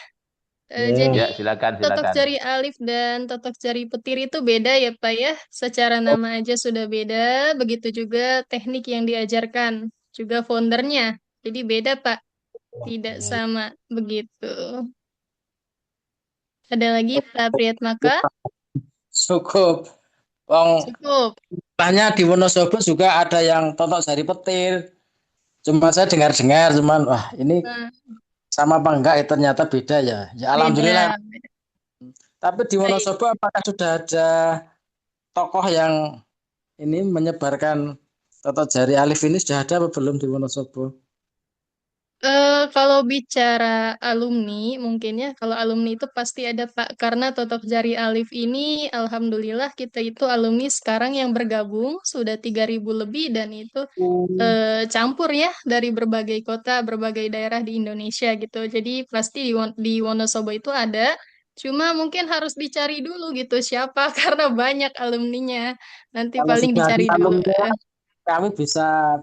Speaker 4: Jadi
Speaker 8: Ya,
Speaker 3: Ya, silakan,
Speaker 4: totok
Speaker 3: silakan.
Speaker 4: jari alif dan totok jari petir itu beda ya Pak ya. Secara nama aja sudah beda, begitu juga teknik yang diajarkan, juga foundernya. Jadi beda Pak, tidak sama begitu. Ada lagi Pak Priyatmaka?
Speaker 8: cukup. Wong
Speaker 4: Cukup.
Speaker 8: tanya di Wonosobo juga ada yang totok jari petir. Cuma saya dengar-dengar, cuman wah ini
Speaker 4: Nah,
Speaker 8: sama apa enggak ya ternyata beda ya. Ya alhamdulillah.
Speaker 4: beda.
Speaker 8: Tapi di
Speaker 4: Baik.
Speaker 8: Wonosobo apakah sudah ada tokoh yang ini menyebarkan totok jari alif ini sudah ada apa belum di Wonosobo?
Speaker 4: Kalau bicara alumni, mungkin ya, kalau alumni itu pasti ada Pak, karena Totok Jari Alif ini, alhamdulillah kita itu alumni sekarang yang bergabung, sudah 3.000 lebih, dan itu campur ya, dari berbagai kota, berbagai daerah di Indonesia gitu. Jadi pasti di Wonosobo itu ada, cuma mungkin harus dicari dulu gitu siapa, karena banyak alumninya. Nanti
Speaker 8: Kalau
Speaker 4: paling
Speaker 8: sudah ada
Speaker 4: dicari dulu.
Speaker 8: alumni kami bisa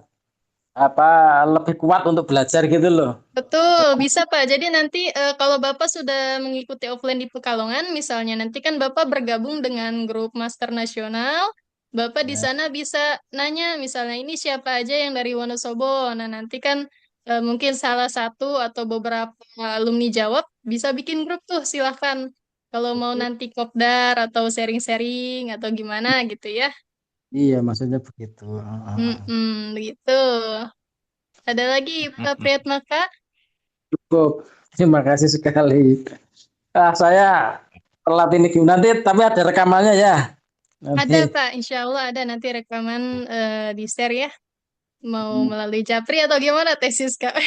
Speaker 8: apa lebih kuat untuk belajar gitu loh.
Speaker 4: Betul, bisa Pak. Jadi nanti kalau Bapak sudah mengikuti offline di Pekalongan, misalnya nanti kan Bapak bergabung dengan grup Master Nasional, Bapak di
Speaker 8: Ya.
Speaker 4: sana bisa nanya, misalnya ini siapa aja yang dari Wonosobo. Nah nanti kan mungkin salah satu atau beberapa alumni jawab, bisa bikin grup tuh, silahkan. Kalau mau nanti kopdar atau sharing-sharing atau gimana gitu ya.
Speaker 8: Iya, maksudnya begitu.
Speaker 4: Begitu. Ada lagi Pak Priyatmaka?
Speaker 8: Cukup. Terima kasih sekali. Saya telat ini Kim. Nanti tapi ada rekamannya ya.
Speaker 4: Ada
Speaker 8: Nanti.
Speaker 4: Pak, insya Allah ada nanti rekaman di share ya. Mau melalui Japri atau gimana tesis Kak?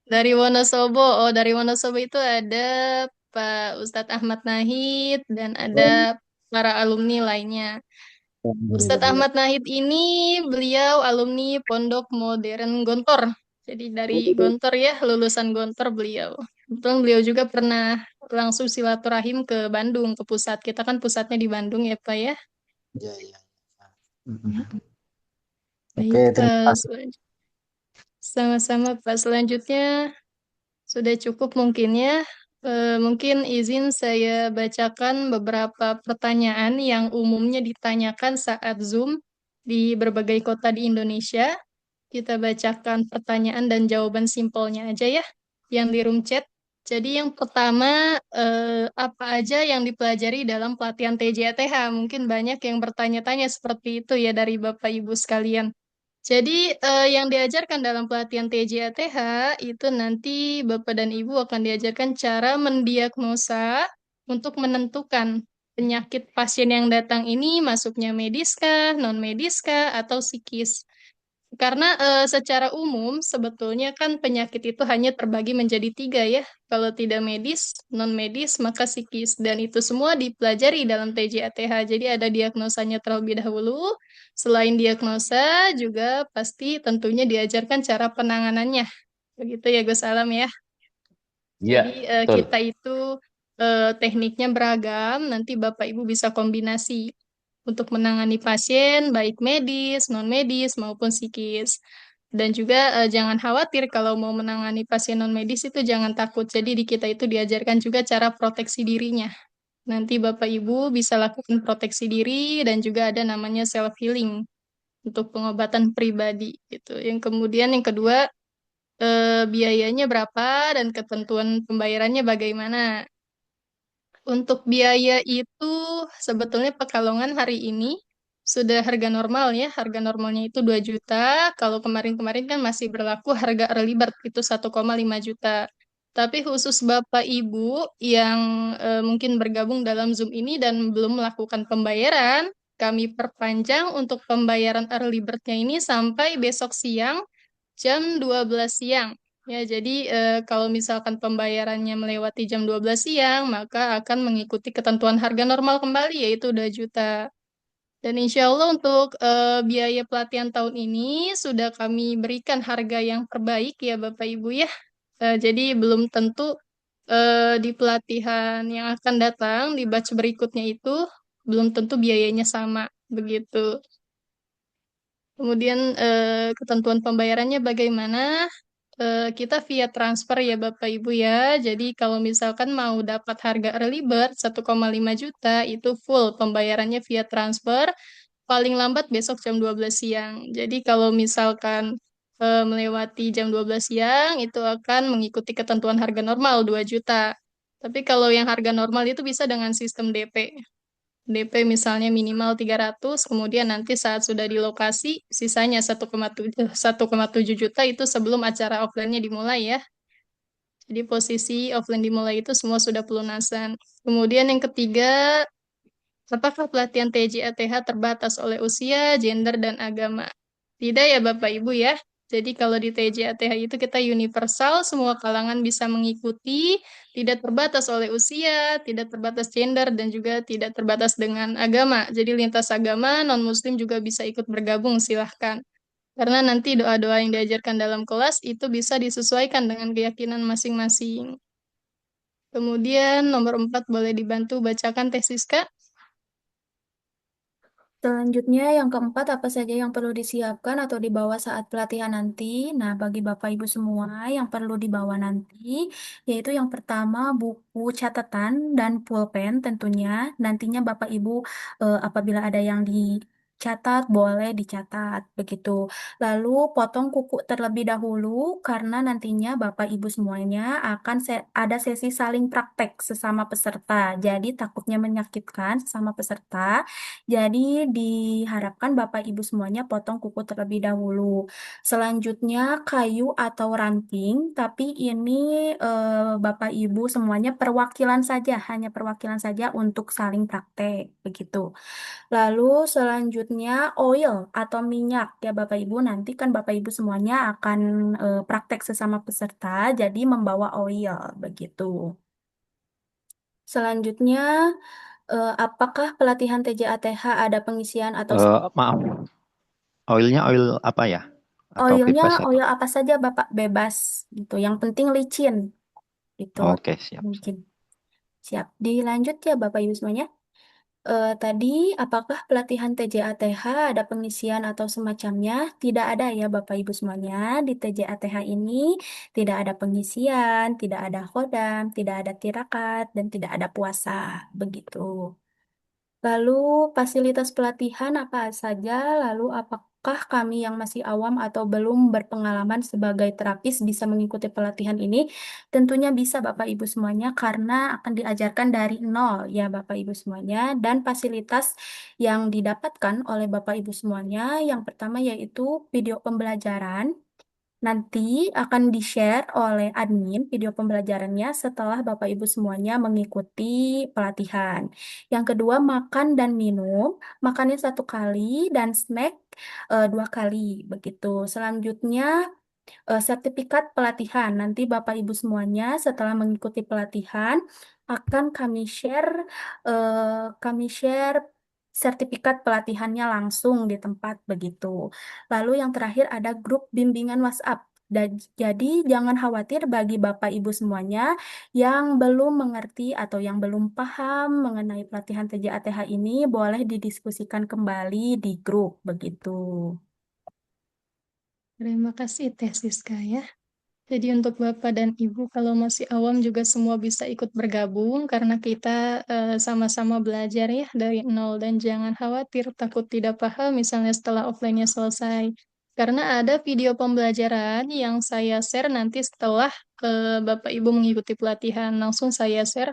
Speaker 4: Dari Wonosobo, oh dari Wonosobo itu ada Pak Ustadz Ahmad Nahid dan ada para alumni lainnya. Ustadz
Speaker 8: Alhamdulillah.
Speaker 4: Ahmad Nahid ini beliau alumni Pondok Modern Gontor. Jadi dari Gontor ya, lulusan Gontor beliau. Kebetulan beliau juga pernah langsung silaturahim ke Bandung, ke pusat. Kita kan pusatnya di Bandung ya Pak ya.
Speaker 8: Ya, ya. Oke,
Speaker 4: Baik,
Speaker 8: terima kasih.
Speaker 4: sama-sama Pak. Selanjutnya sudah cukup mungkin ya. Mungkin izin saya bacakan beberapa pertanyaan yang umumnya ditanyakan saat Zoom di berbagai kota di Indonesia. Kita bacakan pertanyaan dan jawaban simpelnya aja ya, yang di room chat. Jadi yang pertama, apa aja yang dipelajari dalam pelatihan TJATH? Mungkin banyak yang bertanya-tanya seperti itu ya dari Bapak Ibu sekalian. Jadi yang diajarkan dalam pelatihan TJATH itu nanti Bapak dan Ibu akan diajarkan cara mendiagnosa untuk menentukan penyakit pasien yang datang ini masuknya medis kah, non medis kah, atau psikis. Karena secara umum sebetulnya kan penyakit itu hanya terbagi menjadi tiga ya. Kalau tidak medis, non medis, maka psikis. Dan itu semua dipelajari dalam TJATH. Jadi ada diagnosanya terlebih dahulu. Selain diagnosa, juga pasti tentunya diajarkan cara penanganannya. Begitu ya Gus Alam ya.
Speaker 3: Iya,
Speaker 4: Jadi
Speaker 3: betul.
Speaker 4: kita itu tekniknya beragam. Nanti Bapak Ibu bisa kombinasi untuk menangani pasien, baik medis, non-medis, maupun psikis. Dan juga jangan khawatir kalau mau menangani pasien non-medis itu jangan takut. Jadi di kita itu diajarkan juga cara proteksi dirinya. Nanti Bapak Ibu bisa lakukan proteksi diri dan juga ada namanya self healing untuk pengobatan pribadi gitu. Yang kemudian yang kedua biayanya berapa dan ketentuan pembayarannya bagaimana. Untuk biaya itu sebetulnya Pekalongan hari ini sudah harga normal ya. Harga normalnya itu 2 juta. Kalau kemarin-kemarin kan masih berlaku harga early bird itu 1,5 juta. Tapi khusus Bapak Ibu yang mungkin bergabung dalam Zoom ini dan belum melakukan pembayaran, kami perpanjang untuk pembayaran early bird-nya ini sampai besok siang jam 12 siang. Ya, jadi kalau misalkan pembayarannya melewati jam 12 siang, maka akan mengikuti ketentuan harga normal kembali, yaitu 2 juta. Dan insya Allah untuk biaya pelatihan tahun ini sudah kami berikan harga yang terbaik ya Bapak Ibu ya. Jadi belum tentu di pelatihan yang akan datang di batch berikutnya itu belum tentu biayanya sama begitu. Kemudian ketentuan pembayarannya bagaimana? Kita via transfer ya Bapak Ibu ya. Jadi kalau misalkan mau dapat harga early bird 1,5 juta itu full pembayarannya via transfer paling lambat besok jam 12 siang. Jadi kalau misalkan melewati jam 12 siang itu akan mengikuti ketentuan harga normal 2 juta. Tapi kalau yang harga normal itu bisa dengan sistem DP. DP misalnya minimal 300, kemudian nanti saat sudah di lokasi sisanya 1,7 juta itu sebelum acara offline-nya dimulai ya. Jadi posisi offline dimulai itu semua sudah pelunasan. Kemudian yang ketiga, apakah pelatihan TJ-ATH terbatas oleh usia, gender, dan agama? Tidak ya Bapak Ibu ya. Jadi kalau di TJ-ATH itu kita universal, semua kalangan bisa mengikuti, tidak terbatas oleh usia, tidak terbatas gender, dan juga tidak terbatas dengan agama. Jadi lintas agama, non-muslim juga bisa ikut bergabung, silahkan. Karena nanti doa-doa yang diajarkan dalam kelas itu bisa disesuaikan dengan keyakinan masing-masing. Kemudian nomor 4 boleh dibantu bacakan tesis Kak.
Speaker 1: Selanjutnya, yang keempat, apa saja yang perlu disiapkan atau dibawa saat pelatihan nanti? Nah, bagi Bapak Ibu semua, yang perlu dibawa nanti, yaitu yang pertama, buku catatan dan pulpen tentunya. Nantinya Bapak Ibu, apabila ada yang dicatat, boleh dicatat, begitu. Lalu, potong kuku terlebih dahulu, karena nantinya Bapak Ibu semuanya akan ada sesi saling praktek sesama peserta. Jadi, takutnya menyakitkan sesama peserta. Jadi diharapkan Bapak Ibu semuanya potong kuku terlebih dahulu. Selanjutnya kayu atau ranting, tapi ini Bapak Ibu semuanya perwakilan saja, hanya perwakilan saja untuk saling praktek begitu. Lalu selanjutnya oil atau minyak ya Bapak Ibu, nanti kan Bapak Ibu semuanya akan praktek sesama peserta, jadi membawa oil begitu. Selanjutnya, apakah pelatihan TJATH ada pengisian atau
Speaker 5: Maaf, oilnya oil apa ya? Atau
Speaker 1: oilnya
Speaker 5: bebas atau?
Speaker 1: oil apa saja Bapak bebas gitu. Yang penting licin gitu.
Speaker 5: Oke, siap.
Speaker 1: Mungkin siap. Dilanjut ya Bapak Ibu semuanya. Tadi apakah pelatihan TJATH ada pengisian atau semacamnya? Tidak ada ya Bapak Ibu semuanya. Di TJATH ini tidak ada pengisian, tidak ada khodam, tidak ada tirakat, dan tidak ada puasa. Begitu. Lalu fasilitas pelatihan apa saja? Lalu apakah kami yang masih awam atau belum berpengalaman sebagai terapis bisa mengikuti pelatihan ini? Tentunya bisa Bapak Ibu semuanya karena akan diajarkan dari nol ya Bapak Ibu semuanya. Dan fasilitas yang didapatkan oleh Bapak Ibu semuanya yang pertama yaitu video pembelajaran. Nanti akan di-share oleh admin video pembelajarannya setelah Bapak Ibu semuanya mengikuti pelatihan. Yang kedua, makan dan minum. Makannya 1 kali dan snack 2 kali. Begitu. Selanjutnya, sertifikat pelatihan. Nanti Bapak Ibu semuanya setelah mengikuti pelatihan akan kami share sertifikat pelatihannya langsung di tempat begitu. Lalu yang terakhir ada grup bimbingan WhatsApp. Dan jadi jangan khawatir bagi Bapak Ibu semuanya yang belum mengerti atau yang belum paham mengenai pelatihan TJATH ini boleh didiskusikan kembali di grup begitu.
Speaker 4: Terima kasih Teh Siska ya. Jadi untuk Bapak dan Ibu kalau masih awam juga semua bisa ikut bergabung karena kita sama-sama belajar ya dari nol dan jangan khawatir takut tidak paham misalnya setelah offline-nya selesai. Karena ada video pembelajaran yang saya share nanti setelah Bapak Ibu mengikuti pelatihan langsung saya share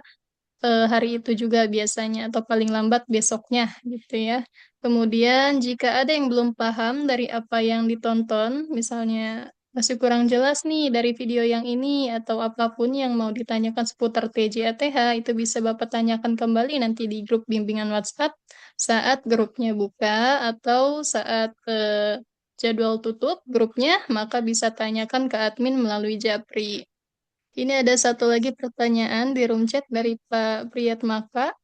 Speaker 4: hari itu juga biasanya atau paling lambat besoknya gitu ya. Kemudian jika ada yang belum paham dari apa yang ditonton, misalnya masih kurang jelas nih dari video yang ini atau apapun yang mau ditanyakan seputar TJATH, itu bisa Bapak tanyakan kembali nanti di grup bimbingan WhatsApp saat grupnya buka atau saat jadwal tutup grupnya, maka bisa tanyakan ke admin melalui Japri. Ini ada satu lagi pertanyaan di room chat dari Pak Priyatmaka.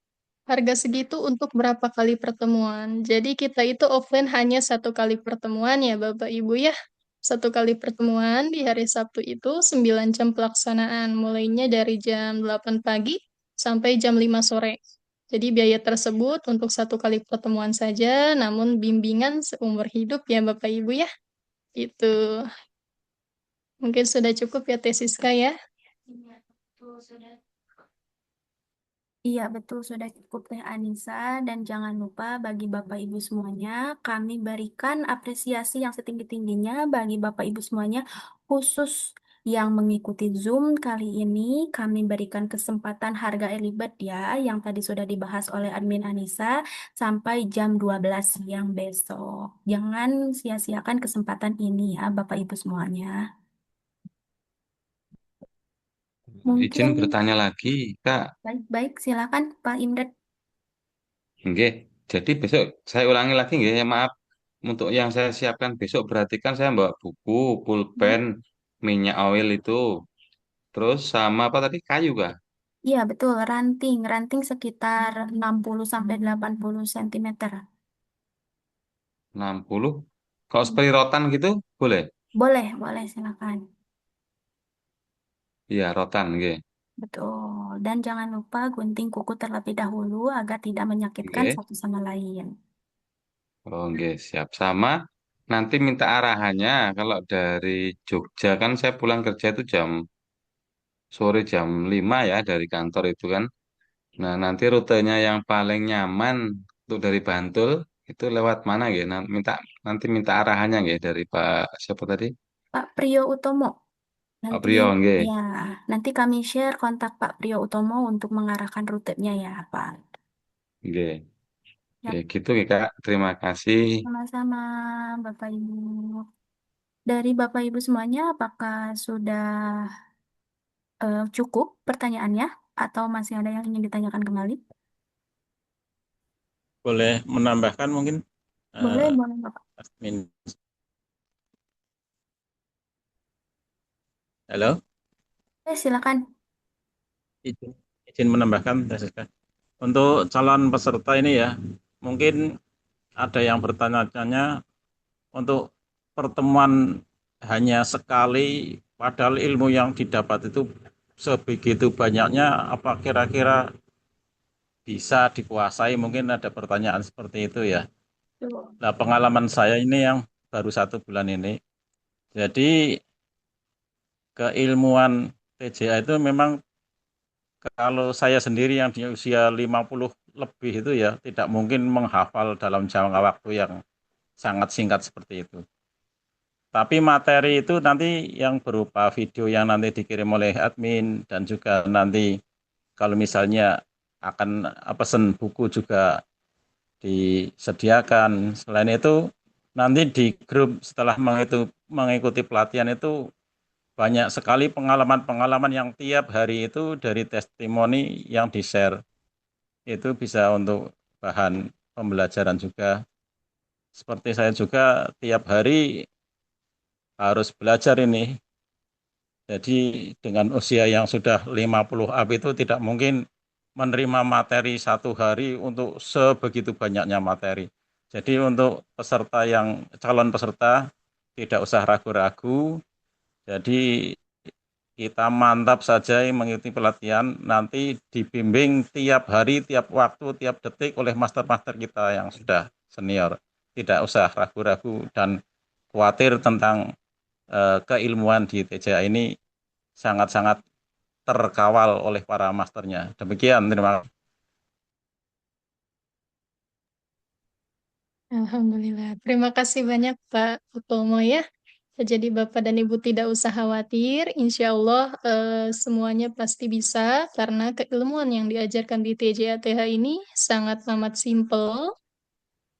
Speaker 4: Harga segitu untuk berapa kali pertemuan. Jadi kita itu offline hanya satu kali pertemuan ya Bapak Ibu ya. Satu kali pertemuan di hari Sabtu itu 9 jam pelaksanaan. Mulainya dari jam 8 pagi sampai jam 5 sore. Jadi biaya tersebut untuk satu kali pertemuan saja, namun bimbingan seumur hidup ya Bapak Ibu ya. Itu mungkin sudah cukup ya Tesiska ya.
Speaker 1: Iya, betul sudah cukup Teh Anissa dan jangan lupa bagi Bapak Ibu semuanya kami berikan apresiasi yang setinggi-tingginya bagi Bapak Ibu semuanya khusus yang mengikuti Zoom kali ini kami berikan kesempatan harga early bird ya yang tadi sudah dibahas oleh admin Anissa sampai jam 12 siang besok. Jangan sia-siakan kesempatan ini ya Bapak Ibu semuanya.
Speaker 2: Izin
Speaker 1: Mungkin
Speaker 2: bertanya lagi, Kak.
Speaker 1: baik-baik silakan Pak Imret.
Speaker 2: Nggih. Jadi besok saya ulangi lagi nggih, ya maaf. Untuk yang saya siapkan besok berarti kan saya bawa buku, pulpen, minyak oil itu, terus sama apa tadi kayu kah?
Speaker 1: Iya, betul. Ranting sekitar 60 sampai 80 cm.
Speaker 2: 60. Kalau seperti rotan gitu boleh?
Speaker 1: Boleh, boleh, silakan.
Speaker 2: Iya, rotan nggih.
Speaker 1: Betul. Dan jangan lupa gunting kuku terlebih dahulu agar tidak menyakitkan
Speaker 2: Nggih.
Speaker 1: satu sama lain.
Speaker 2: Oh, nggih, siap. Sama nanti minta arahannya kalau dari Jogja kan saya pulang kerja itu sore jam 5 ya dari kantor itu kan. Nah, nanti rutenya yang paling nyaman untuk dari Bantul itu lewat mana ya? Nanti minta arahannya ya dari Pak siapa tadi?
Speaker 1: Pak Priyo Utomo.
Speaker 2: Pak
Speaker 1: Nanti,
Speaker 2: Priyo nggih.
Speaker 1: ya, nanti kami share kontak Pak Priyo Utomo untuk mengarahkan rutenya ya, Pak.
Speaker 2: Nggih. Oke,
Speaker 1: Ya,
Speaker 2: gitu ya Kak. Terima kasih.
Speaker 1: sama-sama, Bapak Ibu. Dari Bapak Ibu semuanya, apakah sudah cukup pertanyaannya? Atau masih ada yang ingin ditanyakan kembali?
Speaker 7: Boleh menambahkan mungkin
Speaker 1: Boleh,
Speaker 7: eh,
Speaker 1: boleh, Bapak.
Speaker 7: admin. Halo,
Speaker 1: Silakan.
Speaker 7: izin, izin menambahkan Teh. Untuk calon peserta ini ya, mungkin ada yang bertanya-tanya untuk pertemuan hanya sekali, padahal ilmu yang didapat itu sebegitu banyaknya, apa kira-kira bisa dikuasai? Mungkin ada pertanyaan seperti itu ya.
Speaker 1: Tuh.
Speaker 7: Nah, pengalaman saya ini yang baru 1 bulan ini, jadi keilmuan TJA itu memang kalau saya sendiri yang di usia 50 lebih itu ya tidak mungkin menghafal dalam jangka waktu yang sangat singkat seperti itu. Tapi materi itu nanti yang berupa video yang nanti dikirim oleh admin dan juga nanti kalau misalnya akan pesen buku juga disediakan. Selain itu nanti di grup setelah mengikuti pelatihan itu banyak sekali pengalaman-pengalaman yang tiap hari itu dari testimoni yang di-share. Itu bisa untuk bahan pembelajaran juga. Seperti saya juga tiap hari harus belajar ini. Jadi dengan usia yang sudah 50 up itu tidak mungkin menerima materi 1 hari untuk sebegitu banyaknya materi. Jadi untuk calon peserta tidak usah ragu-ragu. Jadi kita mantap saja mengikuti pelatihan, nanti dibimbing tiap hari, tiap waktu, tiap detik oleh master-master kita yang sudah senior. Tidak usah ragu-ragu dan khawatir tentang keilmuan di TJA ini sangat-sangat terkawal oleh para masternya. Demikian, terima kasih.
Speaker 4: Alhamdulillah. Terima kasih banyak Pak Utomo ya. Jadi Bapak dan Ibu tidak usah khawatir. Insya Allah semuanya pasti bisa karena keilmuan yang diajarkan di TJATH ini sangat amat simple.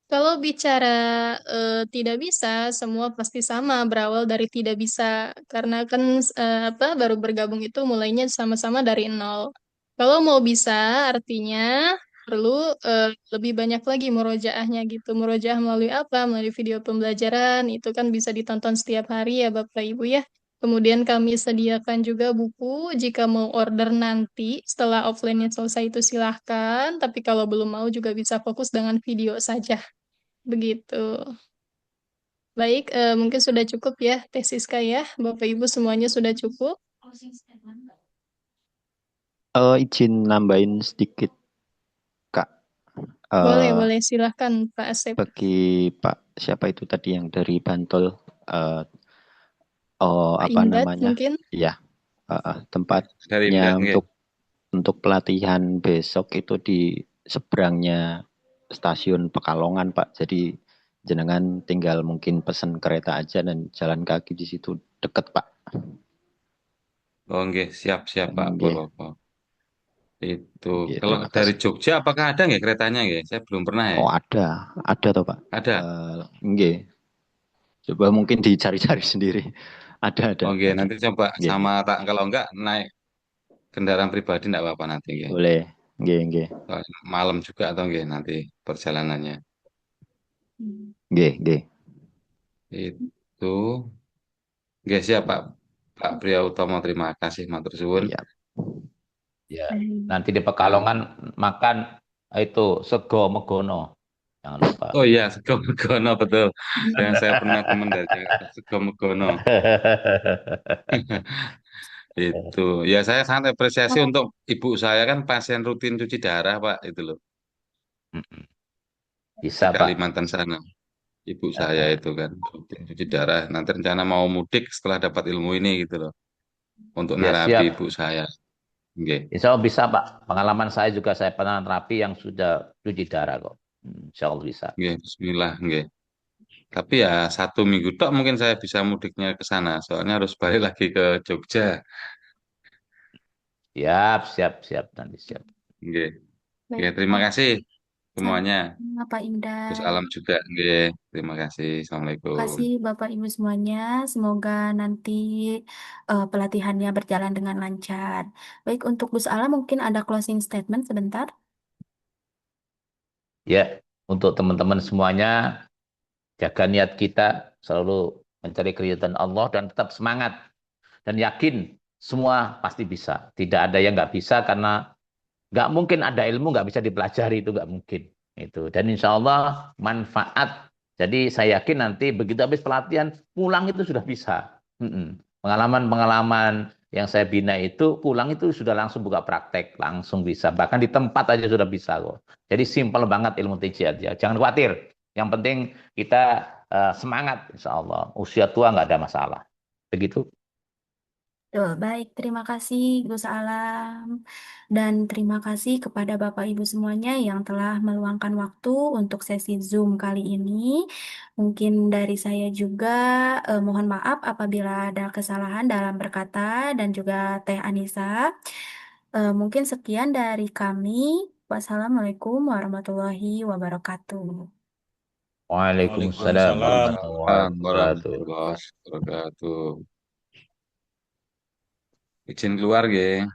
Speaker 4: Kalau bicara tidak bisa, semua pasti sama berawal dari tidak bisa karena kan apa baru bergabung itu mulainya sama-sama dari nol. Kalau mau bisa, artinya perlu lebih banyak lagi murojaahnya gitu. Murojaah melalui apa? Melalui video pembelajaran itu kan bisa ditonton setiap hari ya Bapak Ibu ya. Kemudian kami sediakan juga buku, jika mau order nanti setelah offline-nya selesai itu silahkan, tapi kalau belum mau juga bisa fokus dengan video saja. Begitu. Baik, mungkin sudah cukup ya tesis ya. Bapak Ibu semuanya sudah cukup.
Speaker 5: Izin nambahin sedikit, Kak.
Speaker 4: Boleh silahkan Pak Asep.
Speaker 5: Bagi Pak siapa itu tadi yang dari Bantul,
Speaker 4: Pak
Speaker 5: apa
Speaker 4: Imdad
Speaker 5: namanya?
Speaker 4: mungkin.
Speaker 5: Ya,
Speaker 2: dari
Speaker 5: tempatnya
Speaker 2: Imdan,
Speaker 5: untuk pelatihan besok itu di seberangnya stasiun Pekalongan, Pak. Jadi jenengan tinggal mungkin pesen kereta aja dan jalan kaki di situ deket, Pak.
Speaker 2: oh nggih, siap Pak
Speaker 5: Nggih,
Speaker 2: Purwoko. Itu
Speaker 5: nggih,
Speaker 2: kalau
Speaker 5: terima
Speaker 2: dari
Speaker 5: kasih.
Speaker 2: Jogja apakah ada nggak keretanya nggih? Saya belum pernah ya.
Speaker 5: Oh, ada toh, Pak.
Speaker 2: Ada.
Speaker 5: Nggih. Coba mungkin dicari-cari sendiri. Ada,
Speaker 2: Oh nggih,
Speaker 5: ada.
Speaker 2: nanti coba
Speaker 5: Nggih,
Speaker 2: sama
Speaker 5: nggih.
Speaker 2: tak kalau enggak naik kendaraan pribadi enggak apa-apa nanti nggih.
Speaker 5: Boleh. Nggih, nggih.
Speaker 2: Malam juga atau nggih nanti perjalanannya.
Speaker 5: Nggih, nggih.
Speaker 2: Itu nggih siap Pak. Pak Priya Utomo, terima kasih matur suwun.
Speaker 5: Iya.
Speaker 3: Ya, nanti di Pekalongan makan itu sego megono. Jangan lupa.
Speaker 2: Oh iya, Sego Megono betul. Yang saya pernah teman dari Jakarta, Sego Megono. Itu. Ya saya sangat apresiasi untuk ibu saya kan pasien rutin cuci darah, Pak, itu loh.
Speaker 3: Mm-mm.
Speaker 2: Di
Speaker 3: Bisa, Pak.
Speaker 2: Kalimantan sana. Ibu saya
Speaker 3: Eh,
Speaker 2: itu kan rutin cuci darah. Nanti rencana mau mudik setelah dapat ilmu ini gitu loh. Untuk
Speaker 3: Ya,
Speaker 2: nerapi
Speaker 3: siap.
Speaker 2: ibu saya. Oke.
Speaker 3: Insya Allah bisa, Pak. Pengalaman saya juga saya pernah terapi yang sudah cuci darah kok. Insya Allah bisa.
Speaker 2: Oke, Bismillah, oke. Tapi ya 1 minggu tok mungkin saya bisa mudiknya ke sana. Soalnya harus balik lagi ke Jogja.
Speaker 3: Siap, siap, siap. Nanti siap.
Speaker 2: Oke. Oke,
Speaker 1: Baik,
Speaker 2: terima kasih semuanya.
Speaker 1: sama Pak
Speaker 2: Gus
Speaker 1: Imdad.
Speaker 2: Alam juga. Oke, terima kasih.
Speaker 1: Terima
Speaker 2: Assalamualaikum.
Speaker 1: kasih Bapak Ibu semuanya. Semoga nanti pelatihannya berjalan dengan lancar. Baik, untuk Gus Alam mungkin ada closing statement sebentar.
Speaker 3: Ya, untuk teman-teman semuanya, jaga niat kita selalu mencari keridhaan Allah dan tetap semangat dan yakin semua pasti bisa. Tidak ada yang nggak bisa karena nggak mungkin ada ilmu nggak bisa dipelajari, itu nggak mungkin. Itu, dan insya Allah manfaat. Jadi saya yakin nanti begitu habis pelatihan pulang itu sudah bisa. Pengalaman-pengalaman yang saya bina itu pulang itu sudah langsung buka praktek, langsung bisa. Bahkan di tempat aja sudah bisa kok. Jadi simpel banget ilmu TJ aja. Jangan khawatir. Yang penting kita semangat insya Allah. Usia tua nggak ada masalah. Begitu.
Speaker 1: Tuh, baik, terima kasih Gus Alam dan terima kasih kepada Bapak Ibu semuanya yang telah meluangkan waktu untuk sesi Zoom kali ini. Mungkin dari saya juga mohon maaf apabila ada kesalahan dalam berkata dan juga Teh Anissa. Mungkin sekian dari kami. Wassalamualaikum warahmatullahi wabarakatuh.
Speaker 3: Waalaikumsalam
Speaker 7: Waalaikumsalam.
Speaker 3: warahmatullahi wabarakatuh.
Speaker 2: Warahmatullahi wabarakatuh. Izin keluar, ya.